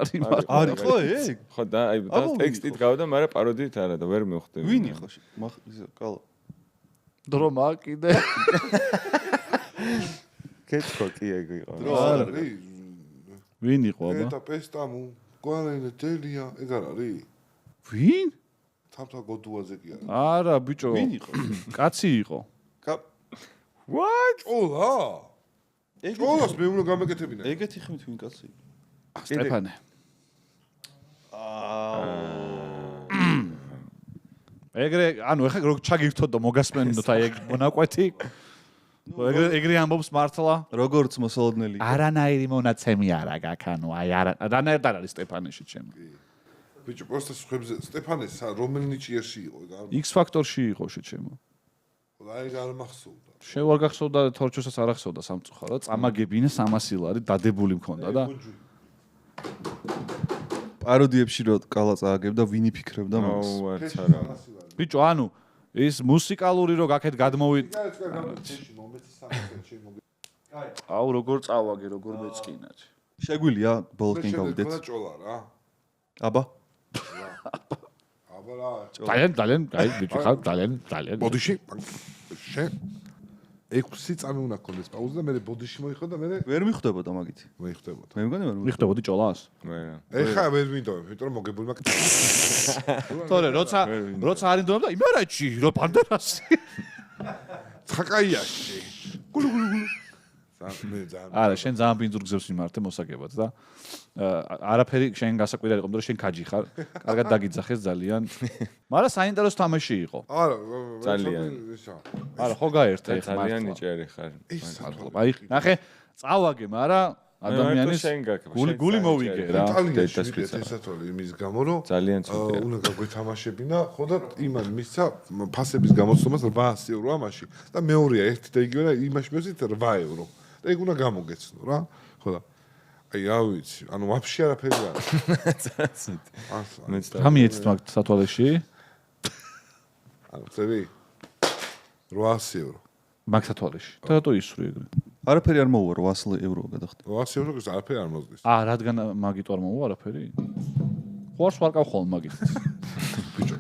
არ იყო ეგ? ხო, და აი და ტექსტით გავდა, მაგრამ პაროდიით არა და ვერ მივხვდი. ვინ იყო? ყალა. დრომა კიდე. კეთო კი ეგ იყო. არა, ვინ იყო აბა? ეტა პესტამუ, გვალენე დელია, ეგ არ არის? ვინ? თამთა გოდუაზე კი არა. არა, ბიჭო. ვინ იყო? კაცი იყო. What? ოლა. ოლას მე უნდა გამეკეთებინა. ეგეთი ხმით ვინ კაცი? სტეფანე. ეგრე, ანუ ეხა რო ჩაგირთოთ და მოგასმენდოთ აი ეგ მონაკვეთი. ეგრე ამბობს მართლა. როგორც მოსალოდნელი. არანაირი მონაცემი არა გაქვს, ანუ აი რანაირად არ არის სტეფანეში ჩემო. ბიჭო, პროსტა ხებზე სტეფანეს რომელ ნიჭიერში იყო და X ფაქტორში იყო შეჩემო. აი არ მახსოვდა. შევარ გახსოვდა თორჩოსაც არ ახსოვდა სამწუხაროდ, წამაგებინა 300 ლარი დადებული მქონდა და პაროდიებში რო კალა წააგებდა, ვინი ფიქრებდა მას? ვარც არა. ბიჭო, ანუ ის მუსიკალური რო გაკეთ გადმოვი აუ როგორ წავაგე, როგორ მეწყინათ. შეგვიძლია ბოლოსკენ გავიდეთ. და ჭოლა რა. აბა. აბა რა. ძალიან, აი ბიჭო, ხარ ძალიან. ბოდიში შენ 6 წამი უნდა გქონდეს პაუზა და მე ბოდიში მოიხო და მე ვერ მიხვდებოდა მაგით. მეიხდებოდა. მე მგონი ვერ მიხდებოდი ჭოლას? ვერა. ეხა ვერ მინდობ, იმიტომ რომ მოგებული მაქვს. თორე, როცა არ ინდობ და იმერაჩი, რო პანდერასი. ცხაკაიაში. გულუ. მე ძალიან. არა, შენ ძალიან ბინძურ გზებს მიმართე მოსაგებად და არაფერი შენ გასაკვირად იყო, მაგრამ შენ კაჯი ხარ. კარგად დაგიძახეს ძალიან. მაგრამ საინტერესო თამაში იყო. არა, ძალიან. არა, ხო გაერთე ხა ძალიან მართლა. ნიჭიერი ხარ. აი, ნახე, წავაგე, მაგრამ ადამიანის შენ გაქვს, გული მოვიგე რა. იტალიაში ვიდეთ ესათოლი იმის გამო რომ ძალიან ცუდია. უნდა გაგვეთამაშებინა, ხო და იმან მისცა ფასების გამოცდომას 800 ევრო ამაში და მეორეა ერთი და იგივე და იმაში მივცით 8 ევრო. და ეგ უნდა გამოგეცნო რა. ხო და აი რა ვიცი, ანუ ვაფშე არაფერი არ არის. მეც გამიეცით მაგ სათვალეში? ანუ წები 800 ევრო. მაგ სათვალეში. და რატო ისვრი ეგრე? არაფერი არ მოუვა 800 ევრო გადახდა. 800 ევრო ის არაფერი არ მozდის. რადგან მაგით არ მოუვა არაფერი? ხوارს ვარკავ ხოლმე მაგით. ბიჭო,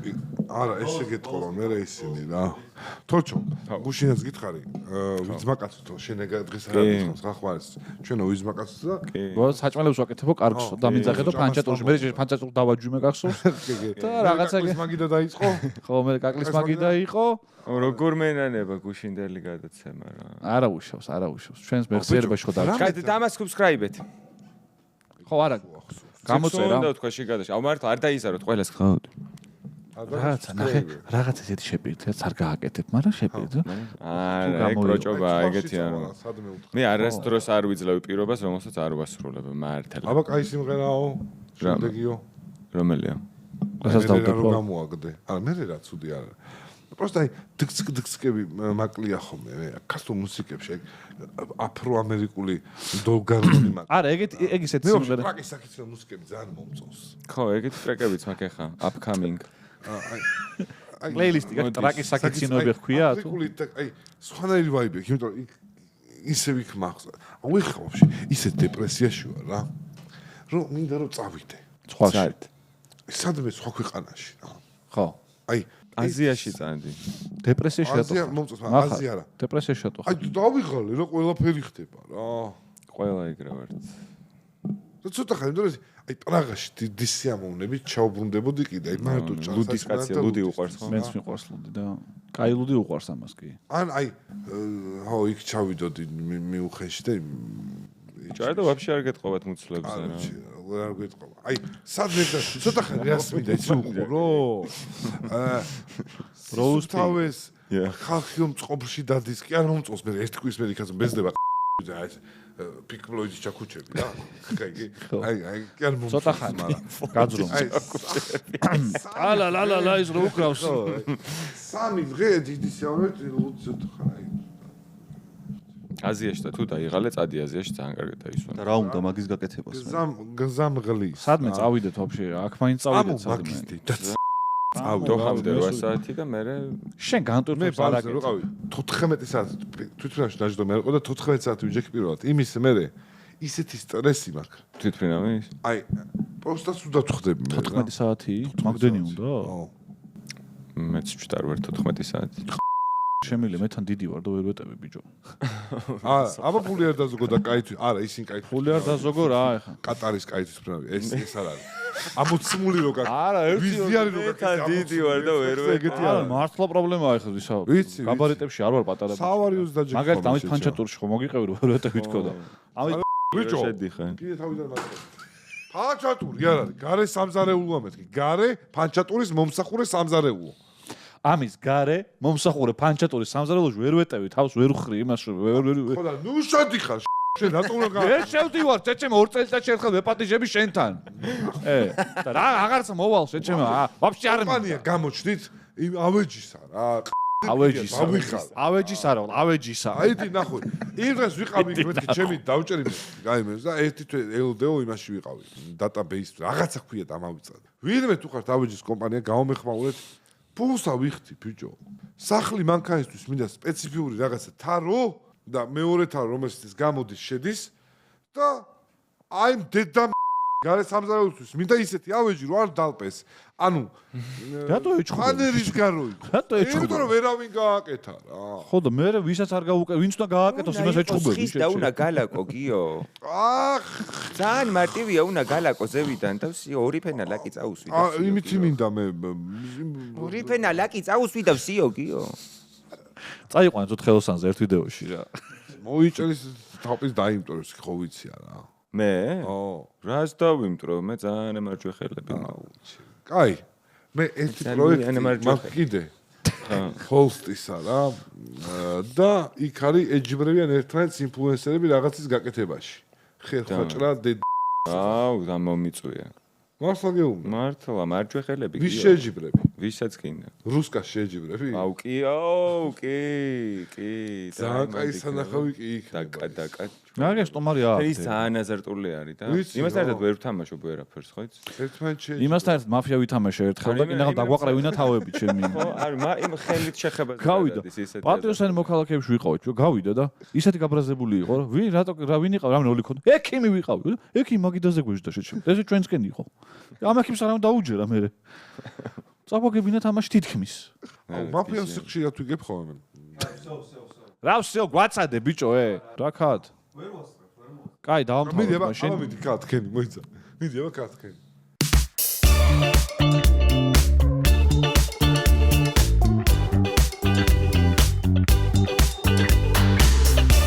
არა, ესე გეტყობა მე ისინი რა. თორჩო, გუშინაც გითხარი, ვიზმაკაცო, შენ დღეს არ გითხავს რა ხوارს. ჩვენო ვიზმაკაცო და ბოლოს საჭმელებს ვაკეთებო კარგსო და მიძახე და ფანჩატურში მე ფანჩატურ დავაჯვიმე გახსოვს და რაღაცა მაგიდა დაიწყო. ხო მე კაკლის მაგიდა იყო. როგორ მენანება გუშინდელი გადაცემა რა. არა უშავს. ჩვენს მეხსიერებაში ხო და დამას subscribe-ეთ. ხო არა. გამოწერა. უნდა თქვა შეგადაში. აუ მართლა არ დაიზაროთ ყველას ხავთ. რაღაცა ნახე, რაღაცა ისეთი შეპირდეთ, არ გააკეთებ, მაგრამ შეპირდო. არა, ეგ პროჭობა, ეგეთი არა. მე არასდროს არ ვიძლევი პირობას, რომელსაც არ ვასრულებ მართლა. აბა კაი სიმღერაო, შემდეგიო. რომელია? რასაც დავდექო. რო გამოაგდე. არა, მე რა ცუდი არა. просто აი დკცკები მაკლია ხოლმე მე ქართულ მუსიკებში აფროამერიკული დოლგარული მაკლია. არა, ეგ ისეთი სიმღერა. ტრაკის საკითხი მუსიკები ძალიან მომწონს. ხო, ეგეთი ტრეკებიც მაქვს ახლა, upcoming. აი პლეილისტი გაქვს ტრაკის საკითხინოები ხქვია თუ? აი სხვანაირი ვაიბი, იმიტომ რომ ისე ვიქ მახსოვს. აუიხა ვაფშე, ისე დეპრესიაში ვარ რა. რომ მინდა რომ წავიდე. სხვაში. სადმე სხვა ქვეყანაში რა. ხო. აი აზიაში წადი. დეპრესიაში რატო? აზია მომწონს, მაგრამ აზია რა. დეპრესიაში რატო? აი დავიღალე რა ყველაფერი ხდება რა. ყველა იგრა ვართ. და ცოტა ხანი დრო აი პრაღაში დისიამოვნებით ჩაუბრუნდებოდი კიდე აი მარტო ლუდის კაცია, ლუდი უყვარს ხო? მეც მიყვარს ლუდი და კაი ლუდი უყვარს ამას კი. ან აი ხო იქ ჩავიდოდი მიუხეში და ჭარ და ვაფშე არ გეტყობათ მუცლებს რა. არ გეტყობა. აი სადმე და ცოტა ხანი რას მინდა იცი უყურო? როუსთავეს ხალხი მწყობრში დადის კი არ მომწონს მე ერთ კვირს მე იქაც მბეზდება აი პიკფლოიდის ჩაქუჩები რა. აი კი არ მომწონს. ცოტა ხანი გაძრომ. ალა ის რო უკრავს. სამი დღე დიდი სიამოვნებით ცოტა ხანი. აზიაში და თუ დაიღალე წადი აზიაში ძალიან კარგად დაისვენ. და რა უნდა მაგის გაკეთებას? გზამღლის. სადმე წავიდეთ ვაფშე? აქ მაინც წავიდეთ სადმე. დოხამდე 8 საათი და მე შენ განტურთებს არ აკეთებ. 14 საათი თვითმფრინავში დაждო მე იყო და 14 საათი ვიჯექი პირველად. იმის მე ისეთი სტრესი მაქვს. თვითმფრინავი? აი, პროსტა სუდად ვხდები მე. 14 საათი? მაგდენი უნდა? მეც ვჭდარ ვარ 14 საათი. შემიძლია მე თან დიდი ვარ და ვერ ვეტები ბიჭო. აბა ფული არ დაზოგო და კაი არა ისინი კაი ფული არ დაზოგო რა ეხა. კატარის კაი თვითმფრინავი ეს არ არის. ამოცმული რო გაქვს. არა, ვიზიარი რო გაქვს. თან დიდი ვარ და ვერ ვეტები. არა, მართლა პრობლემაა ეხლა ისა. გაბარიტებში არ ვარ პატარა. სავარიუს დაჯექ. მაგალითად ამით ფანჩატურში ხო მოგიყევი რო ვერ ვეტები თქო და. ამით ბიჭო შედიხარ. კიდე თავიდან მაქვს. ფანჩატური არ არის. გარე სამზარეულოა მეთქი. გარე ფანჩატურის მომსახურე სამზარეულო. ამის გარე მომსახურე ფანჩატური სამზარეულოში ვერ ვეტევი თავს ვერ ვხრი იმას ვერ ხო და ნუ შედიხარ შენ რატომ რა ვერ შევდივარ წეჩემ 2 წელიწადში ერთხელ ვეპატიჟები შენთან და რა აღარც მოვალ შეჩემ ვაფშე არ კომპანია გამოჩნით იმ ავეჯისა რა ავეჯის არა ავეჯისა აი დი ნახო იმ დღეს ვიყავი მეთქი ჩემი დავჭერი გაიმეს და ერთი თვე ელდეო იმაში ვიყავი დატაბეის რაღაცა ქვია და ამავიწად ვინმე თუ ხართ ავეჯის კომპანია გამომეხმაურეთ ფულსა ვიხდი ბიჭო სახლი მანქანისთვის მინდა სპეციფიური რაღაცა თარო და მეორე თარო რომელსაც გამოდის შედის და აი დედა გარე სამზარეულისთვის მინდა ისეთი ავეჯი რო არ დალპეს ანუ რატო ეჭხუდა ხანერის გარო იყო რატო ეჭხუდა იმიტომ რომ ვერავინ გააკეთა რა ხო და მე ვისაც არ გავუკეთე ვინც უნდა გააკეთოს იმას ეჭხუბები ხის და უნდა გალაკო გიო ახ ძალიან მარტივია უნდა გალაკო ზევიდან და ვსიო ორი ფენა ლაკი წაუსვი და იმითი მინდა მე ორი ფენა ლაკი წაუსვი და ვსიო გიო წაიყვანეთ ოთხელოსანზე ერთ ვიდეოში რა მოიჭერის თავის დაიმტორებს ხო ვიცი არა მე? ო რას დავიმტრო? მე ძალიან ემარჯვე ხელები. კაი მე ერთი პროექტი მაქვს კიდე ჰოლსტისა რა და იქ არის ეჯიბრებიან ერთმანეთს ინფლუენსერები რაღაცის გაკეთებაში ხერხაჭრა აუ და მომიწვია მართლა გეუბნები მართლა მარჯვე ხელები ვის შეჯიბრები ვისაც გინდა რუსკას შეჯიბრები აუ კი ძალიან კაი სანახავი კი იქ რა ეს ტომარია ის ძალიან აზარტული არის და იმასთან ერთად ვერ ვთამაშობ ვერაფერს ხო იცი ერთმანეთში იმასთან ერთად მაფია ვითამაშე ერთხელ და კიდევ დაგვაყრევინა თავები ჩემი ხო არ იმ ხელით შეხება გავიდა პატრიოტსანი მოქალაქეებში ვიყავით გავიდა და ისეთი გაბრაზებული იყო ვინ ვინ იყავ რამე ოლი ქონდა ექიმი ვიყავი ექიმი მაგიდაზე გვეжда შეჩემ ესე ჩვენსკენ იყო ამ ექიმს არავინ დაუჯერა მე წაგვაგებინა თამაში თითქმის მაფიას ხშირად ვიგებ ხოლმე რა ვსეო გვაცადე ბიჭო რა ქად ვერ ვასწრებ კაი დავამთავრე მაშინ მიდი კატ ქენი მოიცა მიდი აბა კატ ქენი